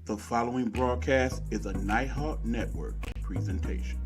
The following broadcast is a Nighthawk Network presentation.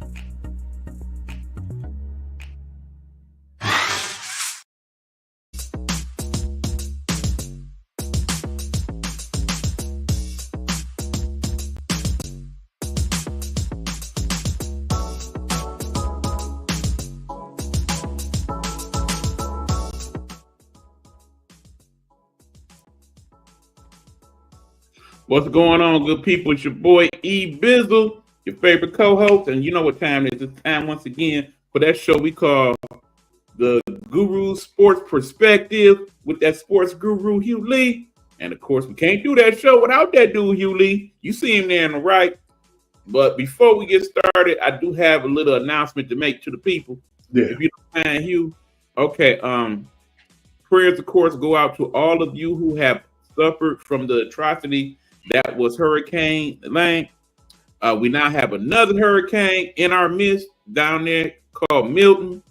What's going on, good people? It's your boy E Bizzle, your favorite co-host, and you know what time it is. It's time once again for that show we call the Guru Sports Perspective with that sports guru Hugh Lee. And of course, we can't do that show without that dude Hugh Lee. You see him there on the right. But before we get started, I do have a little announcement to make to the people. Yeah. If you don't mind, Hugh. Okay. Prayers, of course, go out to all of you who have suffered from the atrocity that was Hurricane Lane. We now have another hurricane in our midst down there called Milton.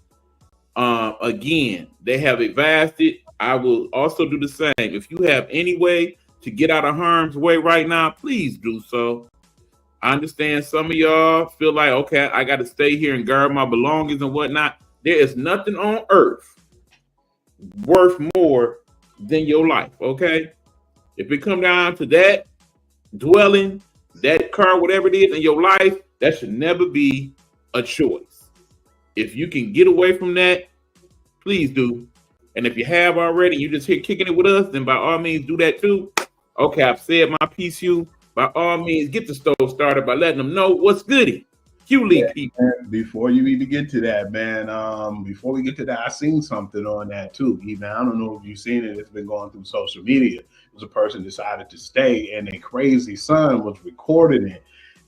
Again, they have advised it. I will also do the same. If you have any way to get out of harm's way right now, please do so. I understand some of y'all feel like, okay, I got to stay here and guard my belongings and whatnot. There is nothing on earth worth more than your life, okay? If it come down to that, dwelling, that car, whatever it is in your life, that should never be a choice. If you can get away from that, please do. And if you have already, you just here kicking it with us, then by all means do that too. Okay, I've said my piece, you. By all means, get the stove started by letting them know what's goody. Hugh Lee people. Man, before you even get to that, man, before we get to that, I seen something on that too. Even I don't know if you've seen it. It's been going through social media. It was a person decided to stay, and a crazy son was recording it.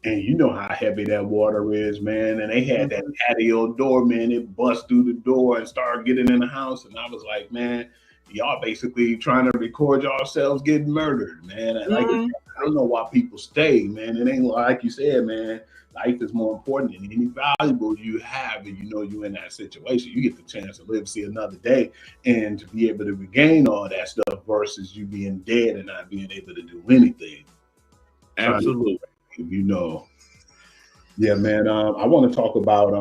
And you know how heavy that water is, man. And they had that patio door, man. It bust through the door and started getting in the house. And I was like, man, y'all basically trying to record yourselves getting murdered, man. And like, I don't know why people stay, man. It ain't like you said, man. Life is more important than any valuable you have, and you know you're in that situation. You get the chance to live, see another day, and to be able to regain all that stuff versus you being dead and not being able to do anything. Absolutely. You know. Yeah, man. I want to talk about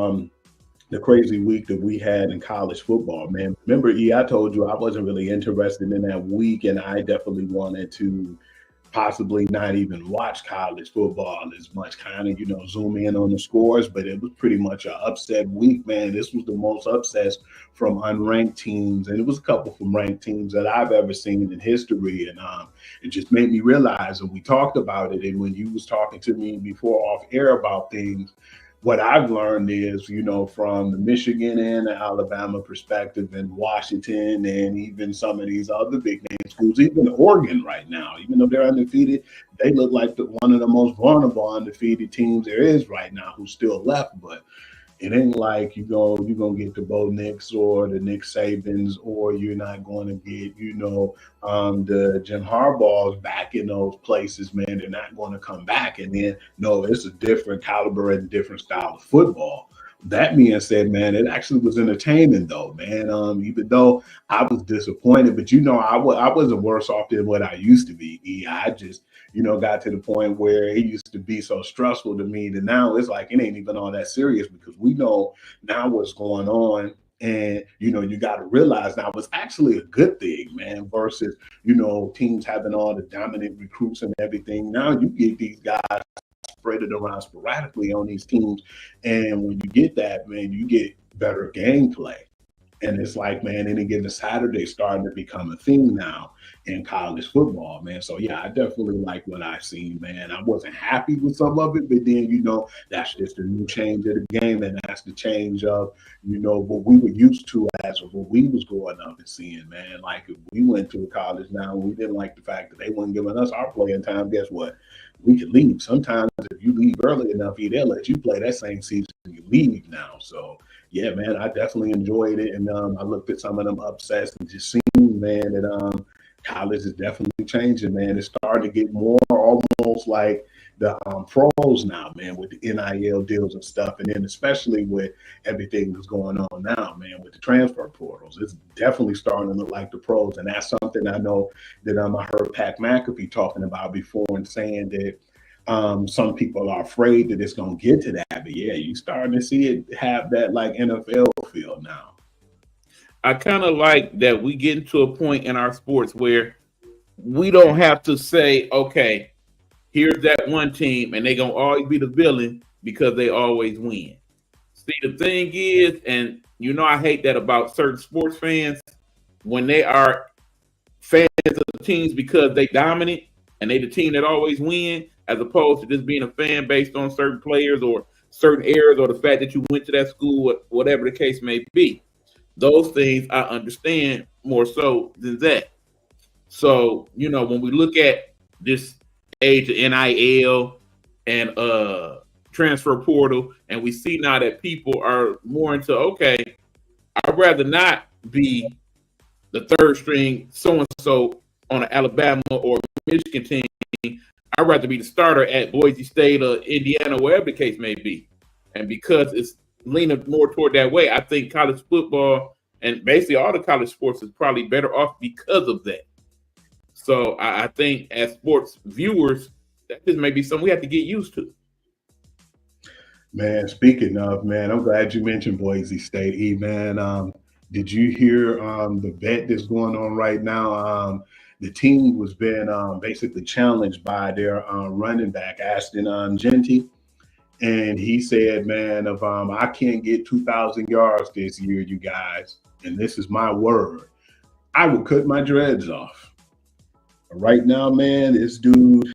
the crazy week that we had in college football, man. Remember, E, I told you I wasn't really interested in that week, and I definitely wanted to possibly not even watch college football as much, kind of, you know, zoom in on the scores, but it was pretty much an upset week, man. This was the most upsets from unranked teams, and it was a couple from ranked teams that I've ever seen in history, and it just made me realize, and we talked about it, and when you was talking to me before off air about things, what I've learned is, you know, from the Michigan and the Alabama perspective and Washington and even some of these other big name schools, even Oregon right now, even though they're undefeated, they look like one of the most vulnerable undefeated teams there is right now who's still left. But it ain't like you're gonna get the Bo Nix or the Nick Sabans, or you're not going to get, you know, the Jim Harbaughs back in those places, man. They're not going to come back. And then, no, it's a different caliber and different style of football. That being said, man, it actually was entertaining, though, man. Even though I was disappointed, but you know, I wasn't worse off than what I used to be. I just, you know, got to the point where it used to be so stressful to me that now it's like it ain't even all that serious because we know now what's going on. And, you know, you got to realize now it's actually a good thing, man, versus, you know, teams having all the dominant recruits and everything. Now you get these guys spread it around sporadically on these teams. And when you get that, man, you get better gameplay. And it's like, man, any given Saturday starting to become a thing now in college football, man. So, yeah, I definitely like what I've seen, man. I wasn't happy with some of it, but then, you know, that's just a new change of the game, and that's the change of, you know, what we were used to as of what we was growing up and seeing, man. Like, if we went to a college now, we didn't like the fact that they weren't giving us our playing time. Guess what? We could leave. Sometimes if you leave early enough, they'll let you play that same season and you leave now. So, yeah, man, I definitely enjoyed it. And I looked at some of them upsets and just seen, man, that college is definitely changing, man. It's starting to get more almost like the pros now, man, with the NIL deals and stuff. And then especially with everything that's going on now, man, with the transfer portals. It's definitely starting to look like the pros. And that's something I know that I heard Pat McAfee talking about before and saying that Some people are afraid that it's going to get to that, but yeah, you starting to see it have that like NFL feel now. I kind of like that we get to a point in our sports where we don't have to say, okay, here's that one team, and they're going to always be the villain because they always win. See, the thing is, and you know, I hate that about certain sports fans when they are fans of the teams because they dominant and they the team that always win, as opposed to just being a fan based on certain players or certain eras or the fact that you went to that school, whatever the case may be. Those things I understand more so than that. So, you know, when we look at this age of NIL and transfer portal, and we see now that people are more into, okay, I'd rather not be the third string so-and-so on an Alabama or Michigan team. I'd rather be the starter at Boise State or Indiana, wherever the case may be. And because it's leaning more toward that way, I think college football and basically all the college sports is probably better off because of that. So I think as sports viewers, that just may be something we have to get used to. Man, speaking of, man, I'm glad you mentioned Boise State. Man, did you hear the bet that's going on right now? The team was being basically challenged by their running back, Ashton Genty. And he said, man, if I can't get 2,000 yards this year, you guys, and this is my word, I will cut my dreads off. Right now, man, this dude,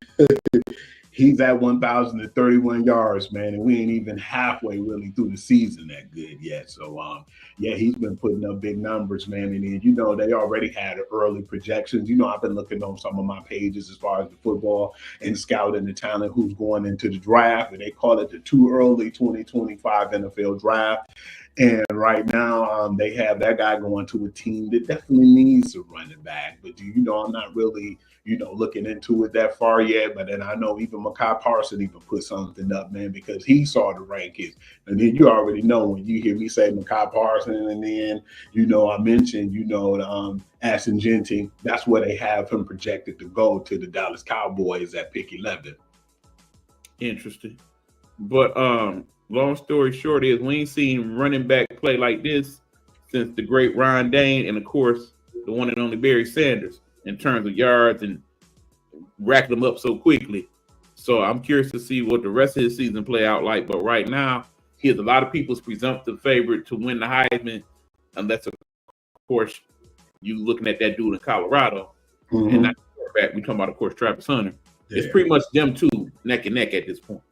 he's at 1,031 yards, man, and we ain't even halfway really through the season that good yet. So, yeah, he's been putting up big numbers, man. And then, you know, they already had early projections. You know, I've been looking on some of my pages as far as the football and scouting the talent who's going into the draft, and they call it the too early 2025 NFL draft. And right now, they have that guy going to a team that definitely needs a running back. But you know, I'm not really, you know, looking into it that far yet. But then I know even Micah Parsons even put something up, man, because he saw the rankings. And then you already know when you hear me say Micah Parsons, and then, you know, I mentioned, you know, Ashton Genty, that's where they have him projected to go to the Dallas Cowboys at pick 11. Interesting. But long story short is we ain't seen running back play like this since the great Ron Dane and, of course, the one and only Barry Sanders in terms of yards and racking them up so quickly. So I'm curious to see what the rest of his season play out like. But right now, he is a lot of people's presumptive favorite to win the Heisman, unless, of course, you looking at that dude in Colorado. And not quarterback. We talking about, of course, Travis Hunter. Yeah. It's pretty much them two neck and neck at this point.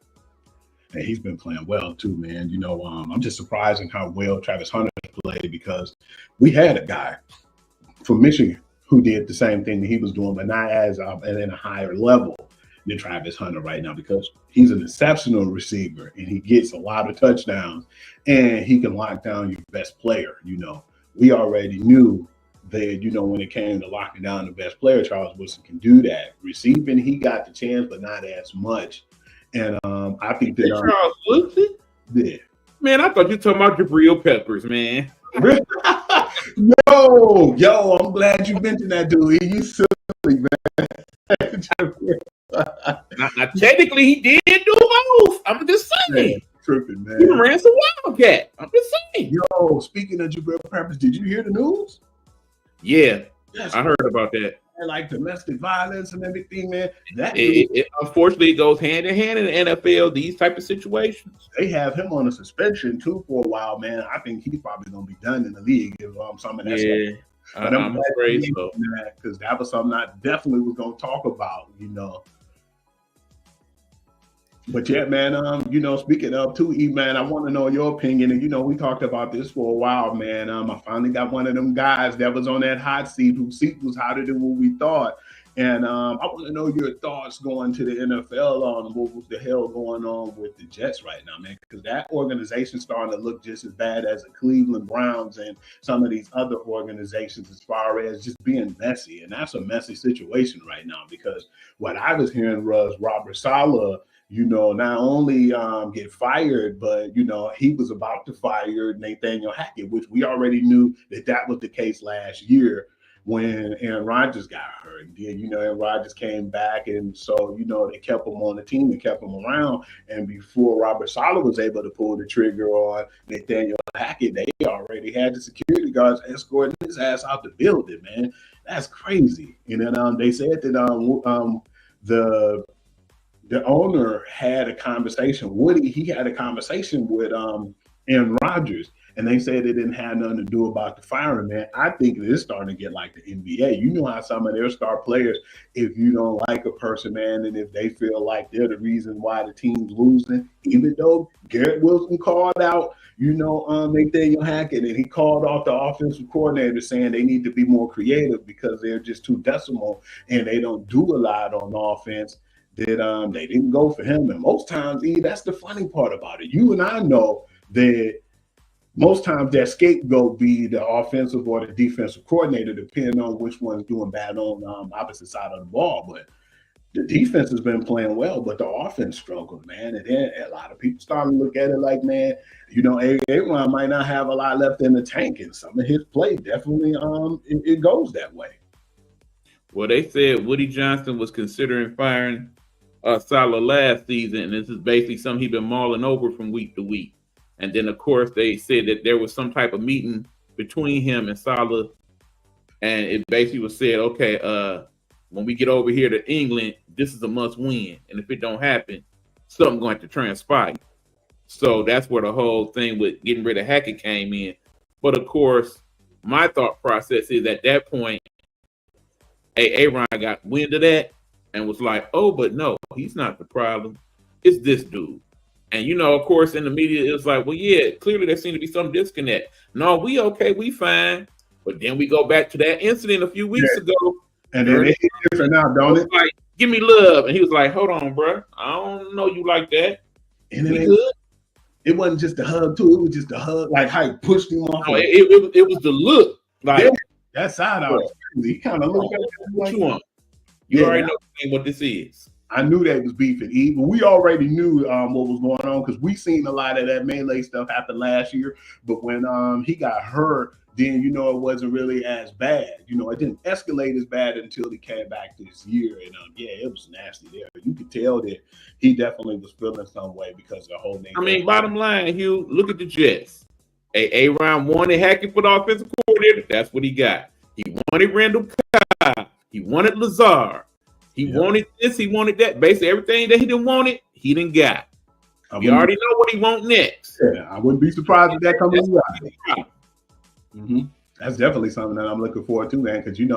And he's been playing well too, man. You know, I'm just surprised in how well Travis Hunter played, because we had a guy from Michigan who did the same thing that he was doing, but not as and in a higher level than Travis Hunter right now, because he's an exceptional receiver and he gets a lot of touchdowns and he can lock down your best player. You know, we already knew that, you know, when it came to locking down the best player, Charles Woodson can do that. Receiving, he got the chance, but not as much. And I think that Charles Woodson? Yeah. Man, I thought you were talking about Jabril Peppers, man. Yo, I'm glad you mentioned that, dude. He's silly, man. now, technically, he did do both. I'm just saying. Man, tripping, man. He ran some Wildcat. I'm just saying. Yo, speaking of Jabril Peppers, did you hear the news? Yeah, I heard about that. Like domestic violence and everything, man. It unfortunately goes hand in hand in the NFL, these type of situations. They have him on a suspension too for a while, man. I think he's probably gonna be done in the league if some of that stuff. But I'm afraid so, because that was something I definitely was gonna talk about, you know. But yeah, man, you know, speaking of too, E, man, I want to know your opinion. And, you know, we talked about this for a while, man. I finally got one of them guys that was on that hot seat, whose seat was hotter than what we thought. And I want to know your thoughts going to the NFL on what was the hell going on with the Jets right now, man, because that organization's starting to look just as bad as the Cleveland Browns and some of these other organizations as far as just being messy. And that's a messy situation right now, because what I was hearing was Robert Saleh, you know, not only get fired, but, you know, he was about to fire Nathaniel Hackett, which we already knew that was the case last year. when Aaron Rodgers got hurt. And then, Aaron Rodgers came back, and so, they kept him on the team and kept him around. And before Robert Saleh was able to pull the trigger on Nathaniel Hackett, they already had the security guards escorting his ass out the building, man. That's crazy. And then they said that the owner had a conversation. He had a conversation with Aaron Rodgers, and they said it didn't have nothing to do about the firing, man. I think it is starting to get like the NBA. You know how some of their star players, if you don't like a person, man, and if they feel like they're the reason why the team's losing, even though Garrett Wilson called out, Nathaniel Hackett, and he called off the offensive coordinator saying they need to be more creative because they're just too decimal and they don't do a lot on offense. That they didn't go for him. And most times, that's the funny part about it. You and I know that most times that scapegoat be the offensive or the defensive coordinator, depending on which one's doing bad on opposite side of the ball. But the defense has been playing well, but the offense struggled, man. And then a lot of people starting to look at it like, man, Aaron might not have a lot left in the tank, and some of his play definitely it goes that way. Well, they said Woody Johnson was considering firing Saleh last season, and this is basically something he's been mulling over from week to week. And then, of course, they said that there was some type of meeting between him and Saleh, and it basically was said, okay, when we get over here to England, this is a must win, and if it don't happen, something's going to transpire. So that's where the whole thing with getting rid of Hackett came in. But of course, my thought process is at that point, Aaron got wind of that and was like, oh, but no, he's not the problem. It's this dude. And, of course, in the media, it was like, well, yeah, clearly there seemed to be some disconnect. No, we okay, we fine. But then we go back to that incident a few weeks ago. And then it's different now, don't it? Like, give me love. And he was like, hold on, bro. I don't know you like that. And it wasn't just a hug, too. It was just a hug, like how he pushed him off. No, it was the look. Like, that side out. He kind of looked at him like, what you want? You already know what this is. I knew that was beef and evil. We already knew what was going on because we seen a lot of that melee stuff happen last year. But when he got hurt, then, it wasn't really as bad. It didn't escalate as bad until he came back this year. And, it was nasty there. You could tell that he definitely was feeling some way because of the whole thing. I mean, bottom line, Hugh, look at the Jets. Aaron wanted Hackett for the offensive coordinator. That's what he got. He wanted Randall Cobb. He wanted Lazard. He wanted this. He wanted that. Basically, everything that he didn't want it, he didn't got. We already know what he want next. Yeah, I wouldn't be surprised if that comes out. Mm-hmm. That's definitely something that I'm looking forward to, man. Because him,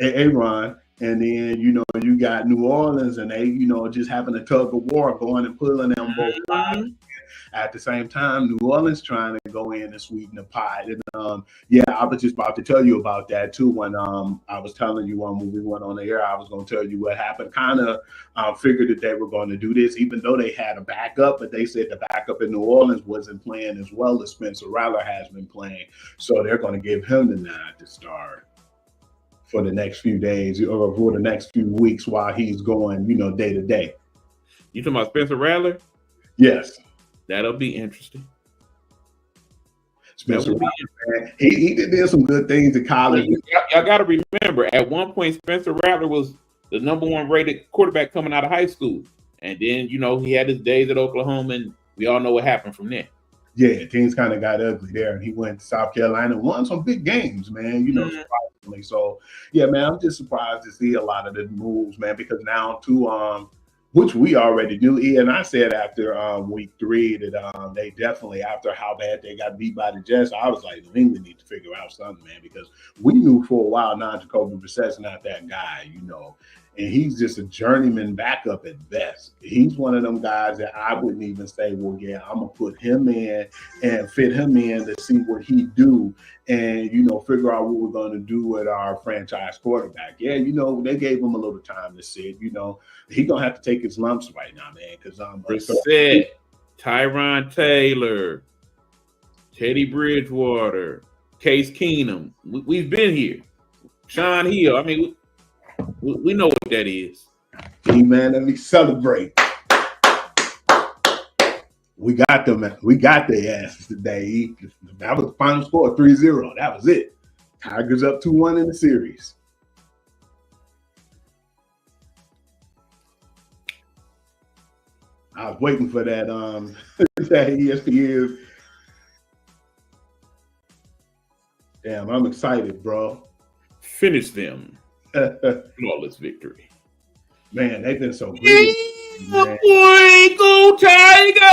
Aaron, and then you got New Orleans, and they just having a tug of war going and pulling them both sides. At the same time, New Orleans trying to go in and sweeten the pie. And I was just about to tell you about that too. When I was telling you when we went on the air, I was going to tell you what happened. Kind of figured that they were going to do this, even though they had a backup. But they said the backup in New Orleans wasn't playing as well as Spencer Rattler has been playing, so they're going to give him the nod to start for the next few days or for the next few weeks while he's going, day to day. You talking about Spencer Rattler? Yes. That'll be interesting. Spencer Rattler, man, he did some good things in college. Y'all got to remember, at one point, Spencer Rattler was the number one rated quarterback coming out of high school. And then, he had his days at Oklahoma, and we all know what happened from there. Yeah, things kind of got ugly there. And he went to South Carolina, won some big games, man, surprisingly. So, yeah, man, I'm just surprised to see a lot of the moves, man, because now, too, which we already knew. And I said after week 3 that they definitely, after how bad they got beat by the Jets, I was like, New England need to figure out something, man, because we knew for a while now Jacoby Brissett's not that guy, and he's just a journeyman backup at best. He's one of them guys that I wouldn't even say, well, yeah, I'm going to put him in and fit him in to see what he do and, figure out what we're going to do with our franchise quarterback. Yeah, they gave him a little time to sit. He's going to have to take his lumps right now, man, because Brissett, Tyron Taylor, Teddy Bridgewater, Case Keenum. We've been here. Sean Hill. I mean, we know what that is. Hey, man, let me celebrate. We got them. We got their asses today. That was the final score, 3-0. That was it. Tigers up 2-1 in the series. I was waiting for that that ESPN. Damn, I'm excited, bro. Finish them. Flawless victory. Man, they've been so good. Yeah, boy, go Tigers!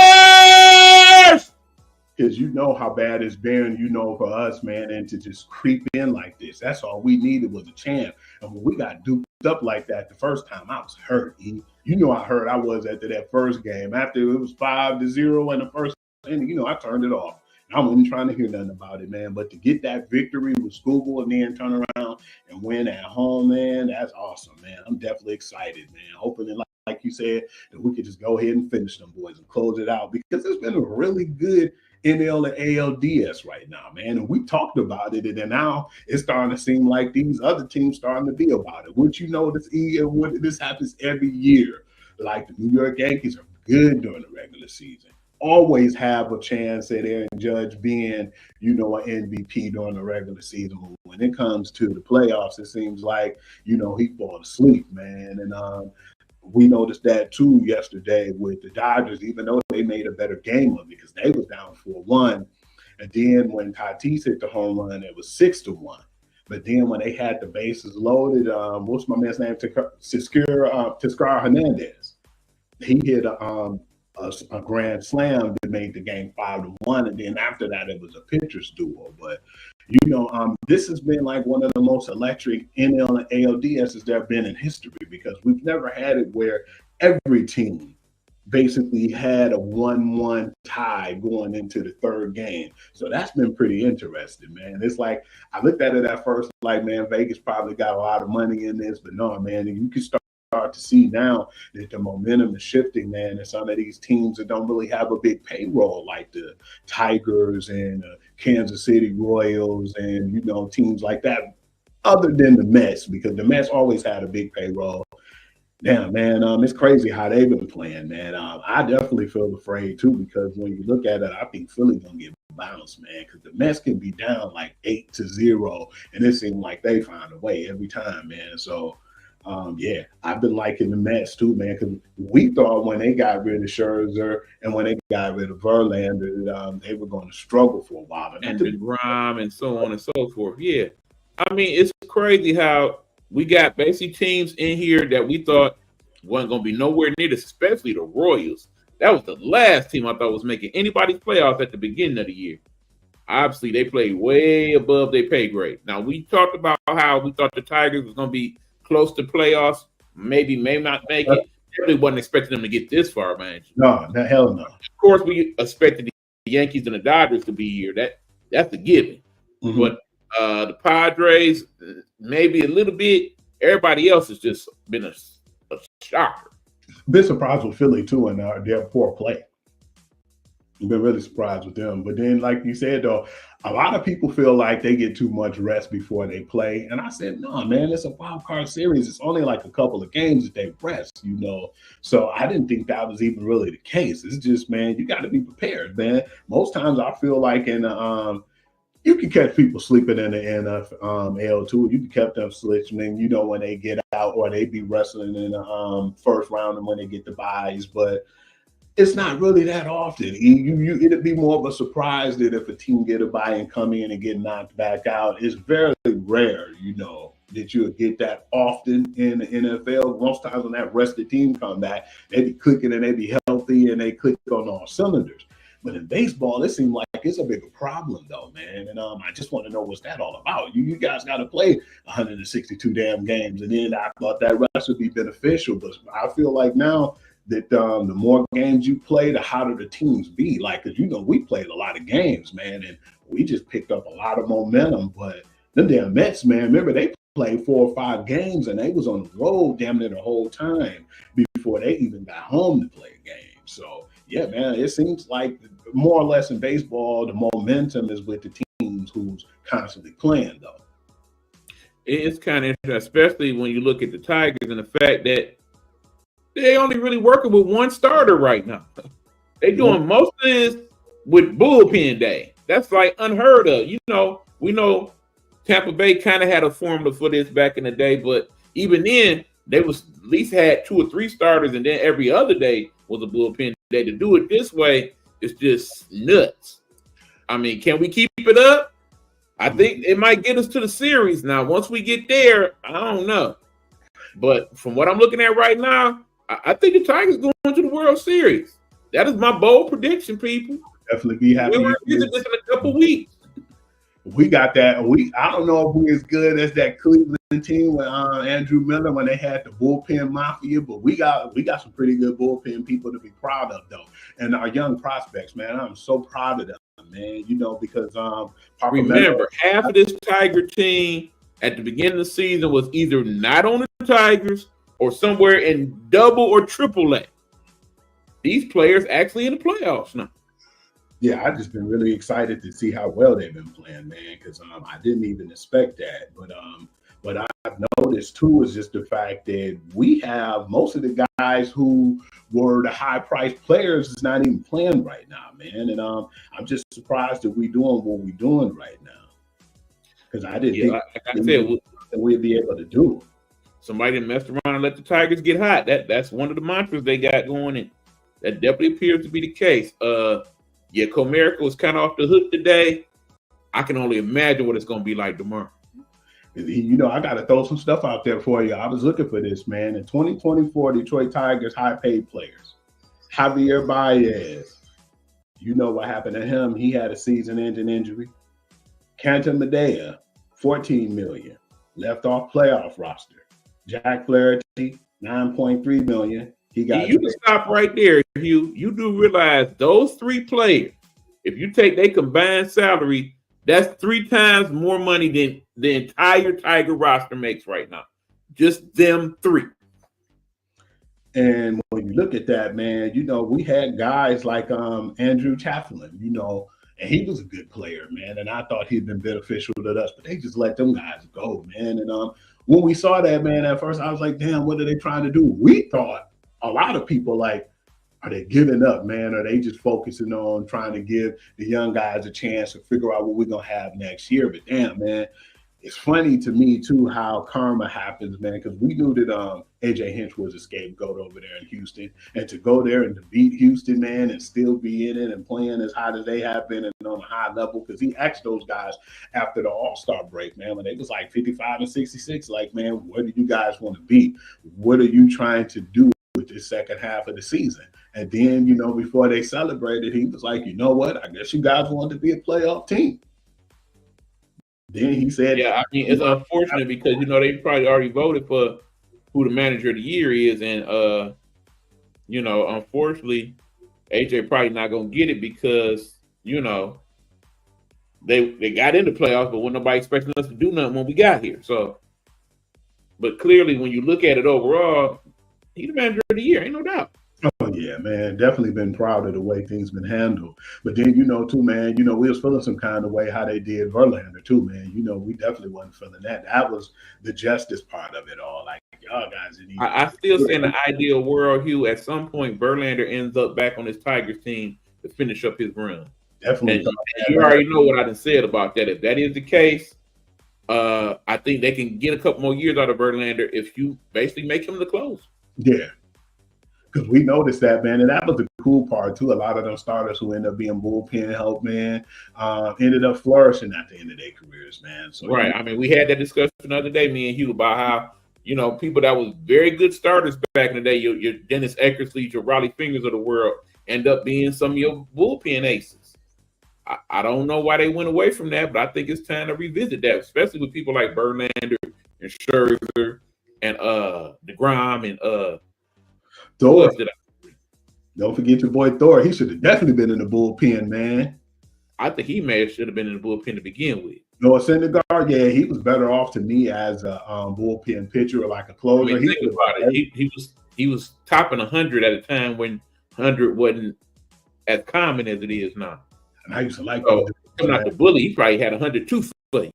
Because you know how bad it's been, for us, man, and to just creep in like this. That's all we needed was a chance. And when we got duped up like that the first time, I was hurt. You know how hurt I was after that first game. After it was 5-0 in the first inning, I turned it off. I wasn't trying to hear nothing about it, man. But to get that victory with Schuylkill and then turn around and win at home, man, that's awesome, man. I'm definitely excited, man. Hoping that, like you said, that we could just go ahead and finish them boys and close it out, because it's been a really good NL and ALDS right now, man. And we talked about it, and then now it's starting to seem like these other teams starting to be about it. Wouldn't you know this happens every year? Like the New York Yankees are good during the regular season. Always have a chance at Aaron Judge being, an MVP during the regular season. But when it comes to the playoffs, it seems like, he falls asleep, man. And we noticed that too yesterday with the Dodgers, even though they made a better game of it because they was down 4-1. And then when Tatis hit the home run, it was 6-1. But then when they had the bases loaded, what's my man's name? Teoscar Hernandez. He hit a grand slam that made the game 5-1, and then after that it was a pitcher's duel. But this has been like one of the most electric NL and ALDSs there have been in history, because we've never had it where every team basically had a 1-1 tie going into the third game. So that's been pretty interesting, man. It's like I looked at it at first like, man, Vegas probably got a lot of money in this, but no, man, you can start to see now that the momentum is shifting, man, and some of these teams that don't really have a big payroll, like the Tigers and Kansas City Royals and teams like that, other than the Mets, because the Mets always had a big payroll. Damn, man, it's crazy how they've been playing, man. I definitely feel afraid too, because when you look at it, I think Philly gonna get bounced, man, because the Mets can be down like 8-0, and it seems like they find a way every time, man. So I've been liking the Mets too, man, because we thought when they got rid of Scherzer and when they got rid of Verlander that they were going to struggle for a while. And DeGrom and so on and so forth. Yeah. I mean, it's crazy how we got basically teams in here that we thought wasn't going to be nowhere near this, especially the Royals. That was the last team I thought was making anybody's playoffs at the beginning of the year. Obviously, they played way above their pay grade. Now, we talked about how we thought the Tigers was going to be close to playoffs, may not make it. Really wasn't expecting them to get this far, man. No, hell no. Of course, we expected the Yankees and the Dodgers to be here. That's a given. Mm-hmm. But the Padres, maybe a little bit. Everybody else has just been a shocker. Been surprised with Philly too, and their poor play. Been really surprised with them. But then, like you said, though, a lot of people feel like they get too much rest before they play. And I said, no, man, it's a wild card series. It's only like a couple of games that they rest, So I didn't think that was even really the case. It's just, man, you got to be prepared, man. Most times I feel like you can catch people sleeping in the NFL too. You can catch them sleeping, when they get out, or they be wrestling in the first round and when they get the byes. But it's not really that often. It'd be more of a surprise that if a team get a bye and come in and get knocked back out. It's very rare, that you'll get that often in the NFL. Most times when that rested team come back, they be clicking and they be healthy and they click on all cylinders. But in baseball, it seems like it's a bigger problem, though, man. And I just want to know what's that all about. You guys got to play 162 damn games, and then I thought that rest would be beneficial. But I feel like now that the more games you play, the hotter the teams be. Like, because we played a lot of games, man, and we just picked up a lot of momentum. But them damn Mets, man, remember they played 4 or 5 games, and they was on the road damn near the whole time before they even got home to play a game. So yeah, man, it seems like more or less in baseball, the momentum is with the teams who's constantly playing, though. It's kind of interesting, especially when you look at the Tigers and the fact that they only really working with one starter right now. They doing most of this with bullpen day. That's like unheard of. You know, we know Tampa Bay kind of had a formula for this back in the day, but even then, they was at least had 2 or 3 starters, and then every other day was a bullpen day. To do it this way is just nuts. I mean, can we keep it up? I think it might get us to the series. Now, once we get there, I don't know. But from what I'm looking at right now, I think the Tigers going to the World Series. That is my bold prediction, people. Definitely be happy. We'll revisit this in a couple weeks. We got that. I don't know if we're as good as that Cleveland team with Andrew Miller when they had the bullpen mafia, but we got some pretty good bullpen people to be proud of, though. And our young prospects, man, I'm so proud of them, man. You know, because remember, half of this Tiger team at the beginning of the season was either not on the Tigers or somewhere in double or triple A. These players actually in the playoffs now. Yeah, I've just been really excited to see how well they've been playing, man, because I didn't even expect that. But what I've noticed, too, is just the fact that we have most of the guys who were the high-priced players is not even playing right now, man. And I'm just surprised that we're doing what we're doing right now. Because I didn't think like I said, we'd be able to do it. Somebody messed around and let the Tigers get hot. That's one of the mantras they got going, and that definitely appears to be the case. Yeah, Comerica was kind of off the hook today. I can only imagine what it's going to be like tomorrow. You know, I got to throw some stuff out there for you. I was looking for this, man. In 2024, Detroit Tigers high-paid players. Javier Baez. You know what happened to him. He had a season-ending injury. Canton Medea, $14 million. Left off playoff roster. Jack Flaherty, $9.3 million. You can stop right there, Hugh. You do realize those 3 players, if you take their combined salary, that's 3 times more money than the entire Tiger roster makes right now. Just them 3. And when you look at that, man, you know, we had guys like Andrew Chafflin, you know, and he was a good player, man. And I thought he'd been beneficial to us, but they just let them guys go, man. And when we saw that, man, at first I was like, damn, what are they trying to do? We thought a lot of people like, are they giving up, man? Are they just focusing on trying to give the young guys a chance to figure out what we're going to have next year? But damn, man, it's funny to me, too, how karma happens, man, because we knew that A.J. Hinch was a scapegoat over there in Houston. And to go there and to beat Houston, man, and still be in it and playing as hot as they have been and on a high level, because he asked those guys after the All-Star break, man, when they was like 55 and 66, like, man, where do you guys want to be? What are you trying to do with this second half of the season? And then, you know, before they celebrated, he was like, you know what? I guess you guys want to be a playoff team. Then he said, yeah, I mean, it's unfortunate because, you know, they probably already voted for who the manager of the year is. And, you know, unfortunately, AJ probably not going to get it because, you know, they got into playoffs, but wasn't nobody expecting us to do nothing when we got here. So, but clearly, when you look at it overall, he's the manager of the year, ain't no doubt. Oh, yeah, man. Definitely been proud of the way things been handled. But then, you know, too, man, you know, we was feeling some kind of way how they did Verlander, too, man. You know, we definitely wasn't feeling that. That was the justice part of it all. Like, y'all guys didn't even... I still say in the ideal world, Hugh, at some point, Verlander ends up back on his Tigers team to finish up his run. Definitely. And you already know what I done said about that. If that is the case, I think they can get a couple more years out of Verlander if you basically make him the close. Yeah. Because we noticed that, man, and that was the cool part, too. A lot of them starters who ended up being bullpen help, man, ended up flourishing at the end of their careers, man. So, right. I mean, we had that discussion the other day, me and Hugh, about how, you know, people that was very good starters back in the day, your Dennis Eckersley, your Raleigh Fingers of the world, end up being some of your bullpen aces. I don't know why they went away from that, but I think it's time to revisit that, especially with people like Verlander and Scherzer and DeGrom and Thor. Don't forget your boy Thor. He should have definitely been in the bullpen, man. I think he should have been in the bullpen to begin with. Noah Syndergaard, yeah, he was better off to me as a bullpen pitcher or like a closer. I mean, think about it. He was topping 100 at a time when 100 wasn't as common as it is now. And I used to like coming out the bully, he probably had 102 for you.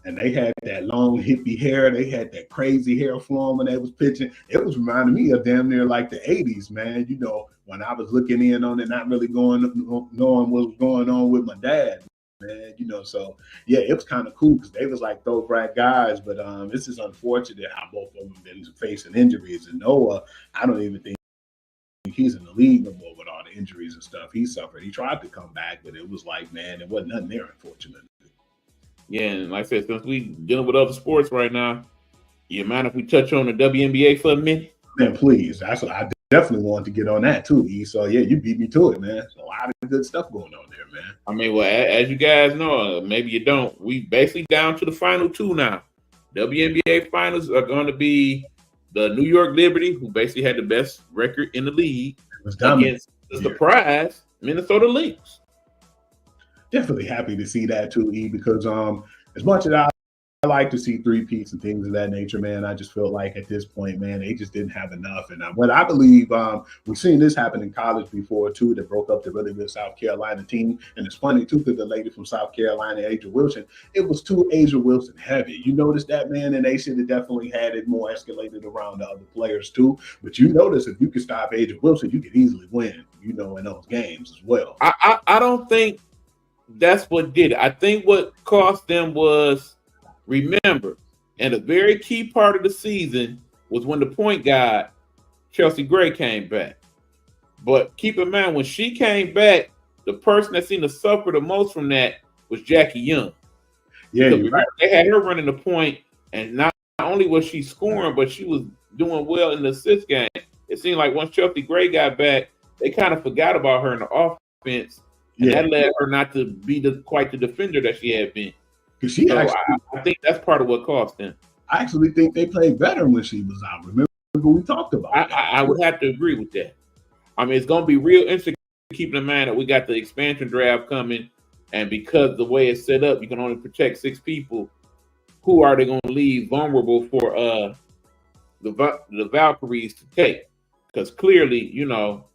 And they had that long hippie hair. They had that crazy hair flowing when they was pitching. It was reminding me of damn near like the 80s, man. You know, when I was looking in on it, not really knowing what was going on with my dad, man. You know, so yeah, it was kind of cool because they was like throwback guys. But this is unfortunate how both of them been facing injuries. And Noah, I don't even think he's in the league no more with all the injuries and stuff he suffered. He tried to come back, but it was like, man, there wasn't nothing there, unfortunately. Yeah, and like I said, since we dealing with other sports right now, you mind if we touch on the WNBA for a minute? Man, please. That's what I definitely wanted to get on that too, E. So yeah, you beat me to it, man. There's a lot of good stuff going on there, man. I mean, well, as you guys know, maybe you don't. We basically down to the final two now. WNBA finals are going to be the New York Liberty, who basically had the best record in the league, against the surprise Minnesota Lynx. Definitely happy to see that too, E, because as much as I like to see three-peats and things of that nature, man, I just feel like at this point, man, they just didn't have enough. And what I believe, we've seen this happen in college before too, that broke up the really good South Carolina team. And it's funny too, because the lady from South Carolina, Asia Wilson, it was too Asia Wilson heavy. You notice that, man, and they should have definitely had it more escalated around the other players too. But you notice if you could stop Asia Wilson, you could easily win, you know, in those games as well. I don't think that's what did it. I think what cost them was, remember, and a very key part of the season was when the point guard, Chelsea Gray, came back. But keep in mind, when she came back, the person that seemed to suffer the most from that was Jackie Young. Yeah, right. They had her running the point, and not only was she scoring, but she was doing well in the assist game. It seemed like once Chelsea Gray got back, they kind of forgot about her in the offense, and that led her not to be quite the defender that she had been. I think that's part of what cost them. I actually think they played better when she was out. Remember we talked about that. I would have to agree with that. I mean, it's going to be real interesting keeping in mind that we got the expansion draft coming, and because the way it's set up, you can only protect 6 people. Who are they going to leave vulnerable for the Valkyries to take? Because clearly, you know,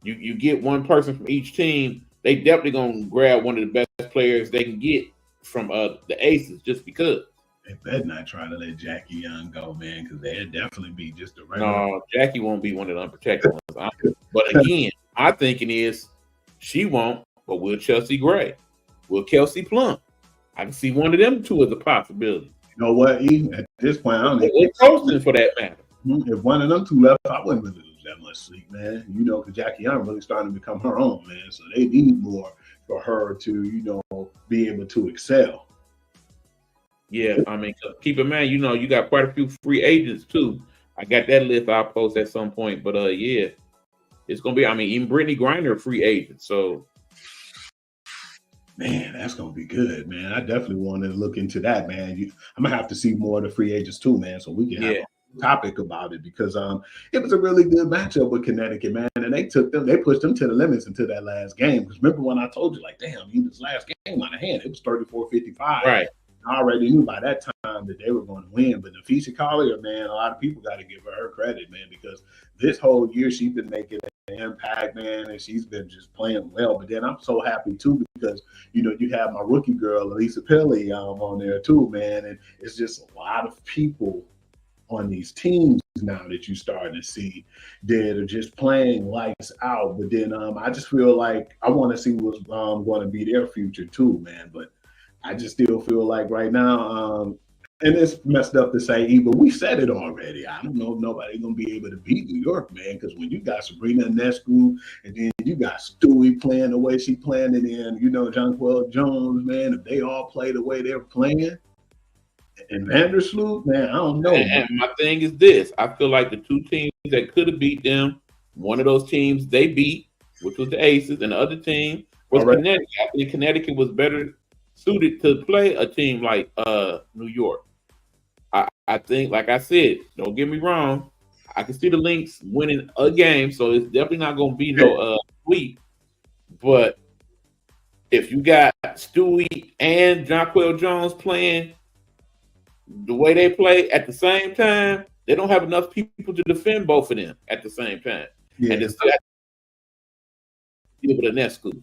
you get one person from each team, they definitely going to grab one of the best players they can get from the Aces, just because. They better not try to let Jackie Young go, man, because they'd definitely be just a regular. No, Jackie won't be one of the unprotected ones. But again, my thinking is she won't, but will Chelsea Gray? Will Kelsey Plum? I can see one of them two as a possibility. You know what, E? At this point, I don't know. It's posting for that matter. If one of them two left, I wouldn't really lose that much sleep, man. You know, because Jackie Young really starting to become her own, man. So they need more for her to, you know, be able to excel. Yeah, I mean, keep in mind, you know, you got quite a few free agents too. I got that list I'll post at some point, but yeah, it's gonna be. I mean, even Brittany Griner a free agent, so man, that's gonna be good, man. I definitely want to look into that, man. I'm gonna have to see more of the free agents too, man, so we can have a topic about it because it was a really good matchup with Connecticut, man, and they pushed them to the limits into that last game. Because remember when I told you, like, damn, this last game out of hand, it was 34-55, right? I already knew by that time that they were going to win. But Nafisa Collier, man, a lot of people got to give her credit, man, because this whole year she's been making an impact, man, and she's been just playing well. But then I'm so happy, too, because, you know, you have my rookie girl, Elisa Pele, on there, too, man. And it's just a lot of people on these teams now that you're starting to see that are just playing lights out. But then I just feel like I want to see what's going to be their future, too, man. But I just still feel like right now, and it's messed up to say, but we said it already. I don't know if nobody's going to be able to beat New York, man, because when you got Sabrina Ionescu and then you got Stewie playing the way she playing, and then, you know, Jonquel Jones, man, if they all play the way they're playing, and Vandersloot, man, I don't know. And my thing is this. I feel like the two teams that could have beat them, one of those teams they beat, which was the Aces, and the other team was Connecticut. I think Connecticut was better suited to play a team like New York. I think, like I said, don't get me wrong, I can see the Lynx winning a game, so it's definitely not going to be no sweep. But if you got Stewie and Jonquel Jones playing the way they play at the same time, they don't have enough people to defend both of them at the same time. Yeah. And it's deal with Ionescu.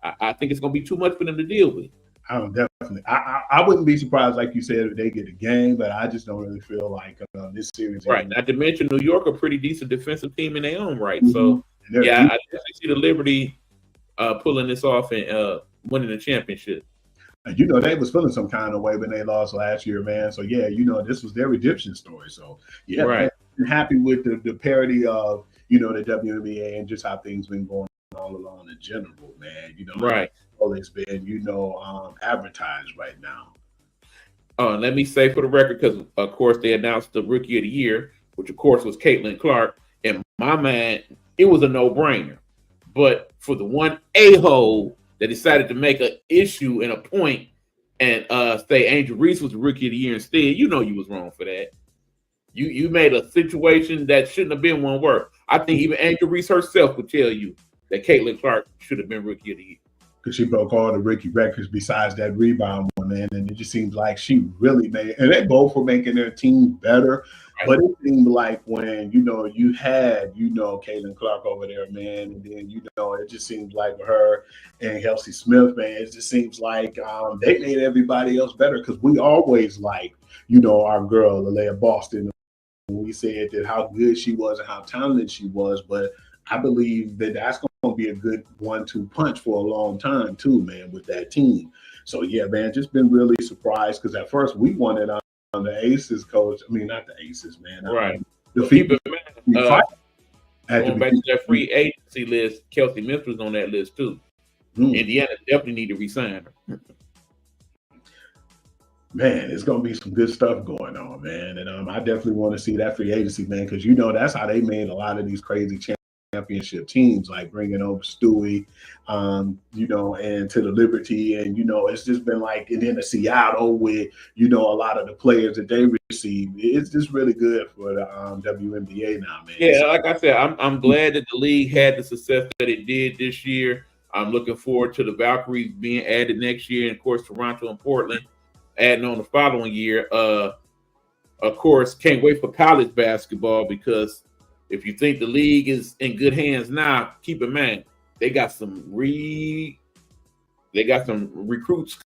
I think it's going to be too much for them to deal with. I don't definitely definitely. I wouldn't be surprised, like you said, if they get a game, but I just don't really feel like this series. Right. Not to mention New York, a pretty decent defensive team in their own right. Mm-hmm. So, yeah, I definitely see the Liberty pulling this off and winning the championship. And, they was feeling some kind of way when they lost last year, man. So, yeah, this was their redemption story. So, yeah, right. Man, I'm happy with the parity of, the WNBA and just how things been going all along in general, man. Right. It's been, advertised right now. Let me say for the record, because, of course, they announced the Rookie of the Year, which, of course, was Caitlin Clark. And my man, it was a no-brainer. But for the one a-hole that decided to make an issue and a point and say Angel Reese was the Rookie of the Year instead, you was wrong for that. You made a situation that shouldn't have been one work. I think even Angel Reese herself would tell you that Caitlin Clark should have been Rookie of the Year. Because she broke all the rookie records besides that rebound one, man. And it just seems like she really made, and they both were making their team better. Right. But it seemed like when, you had, Caitlin Clark over there, man, and then, it just seems like her and Kelsey Smith, man, it just seems like they made everybody else better because we always like, our girl, Alea Boston, when we said that how good she was and how talented she was. But I believe that that's going to be a good 1-2 punch for a long time too, man, with that team. So yeah, man, just been really surprised because at first we wanted on the Aces coach. I mean, not the Aces, man. Right. The FIBA, going back to that free agency list, Kelsey Smith was on that list too. Indiana definitely need to resign her. Man, it's going to be some good stuff going on, man. And I definitely want to see that free agency, man, because, that's how they made a lot of these crazy championship teams, like bringing over Stewie, and to the Liberty. And, it's just been like, and then the Seattle with, a lot of the players that they received. It's just really good for the WNBA now, man. Yeah, like I said, I'm glad that the league had the success that it did this year. I'm looking forward to the Valkyries being added next year. And, of course, Toronto and Portland adding on the following year. Of course, can't wait for college basketball because if you think the league is in good hands now, keep in mind they got some recruits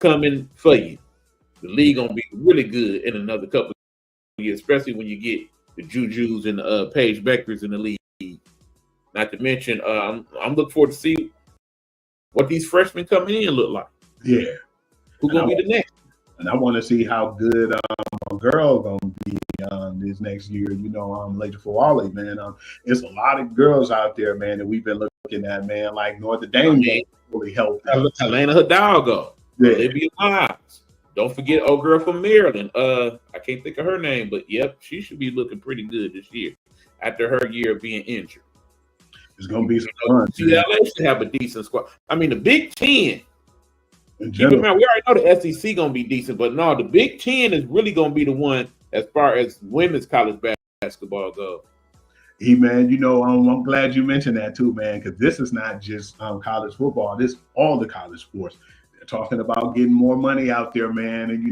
coming for you. The league gonna be really good in another couple of years, especially when you get the Jujus and the Paige Beckers in the league. Not to mention, I'm looking forward to see what these freshmen coming in look like. Yeah. Who's going to be the next? And I want to see how good a girl going to be this next year, later for Wally, man. There's a lot of girls out there, man, that we've been looking at, man, like Notre Dame really helped. Helena Hidalgo. Yeah. Olivia Miles. Don't forget old girl from Maryland. I can't think of her name, but yep, she should be looking pretty good this year after her year of being injured. It's going to be some fun. CLA should have a decent squad. I mean, the Big Ten. Keep in mind, we already know the SEC going to be decent, but no, the Big Ten is really going to be the one as far as women's college basketball goes. Hey, man, I'm glad you mentioned that too, man, because this is not just college football. This is all the college sports. They're talking about getting more money out there, man, and,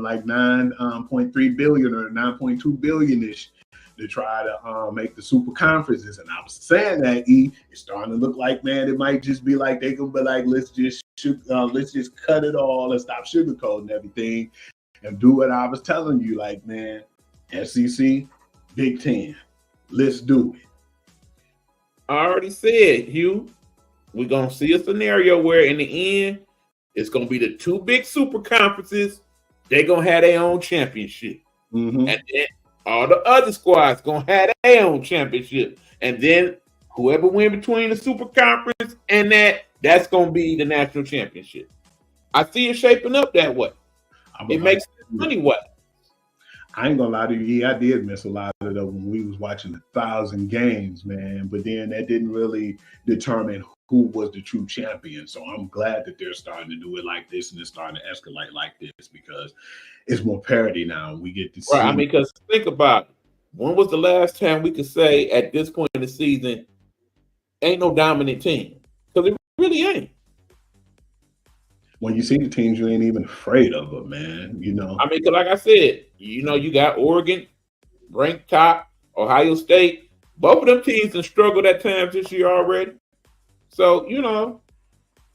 like 9.3 billion or 9.2 billion-ish to try to make the super conferences. And I was saying that, it's starting to look like, man, it might just be like they can be like, let's just cut it all and stop sugarcoating everything and do what I was telling you, like, man, SEC, Big Ten, let's do it. I already said, Hugh, we're going to see a scenario where in the end, it's going to be the two big super conferences. They're going to have their own championship. Mm-hmm. And then all the other squads going to have their own championship. And then whoever win between the super conference and that's going to be the national championship. I see it shaping up that way. It makes money way. I ain't gonna lie to you, I did miss a lot of it when we was watching 1,000 games, man. But then that didn't really determine who was the true champion. So I'm glad that they're starting to do it like this and it's starting to escalate like this because it's more parity now. We get to see. Right, I mean, because think about it. When was the last time we could say at this point in the season, ain't no dominant team? Because it really ain't. When you see the teams, you ain't even afraid of them, man. I mean, because like I said, you got Oregon, ranked top, Ohio State. Both of them teams have struggled at times this year already. So,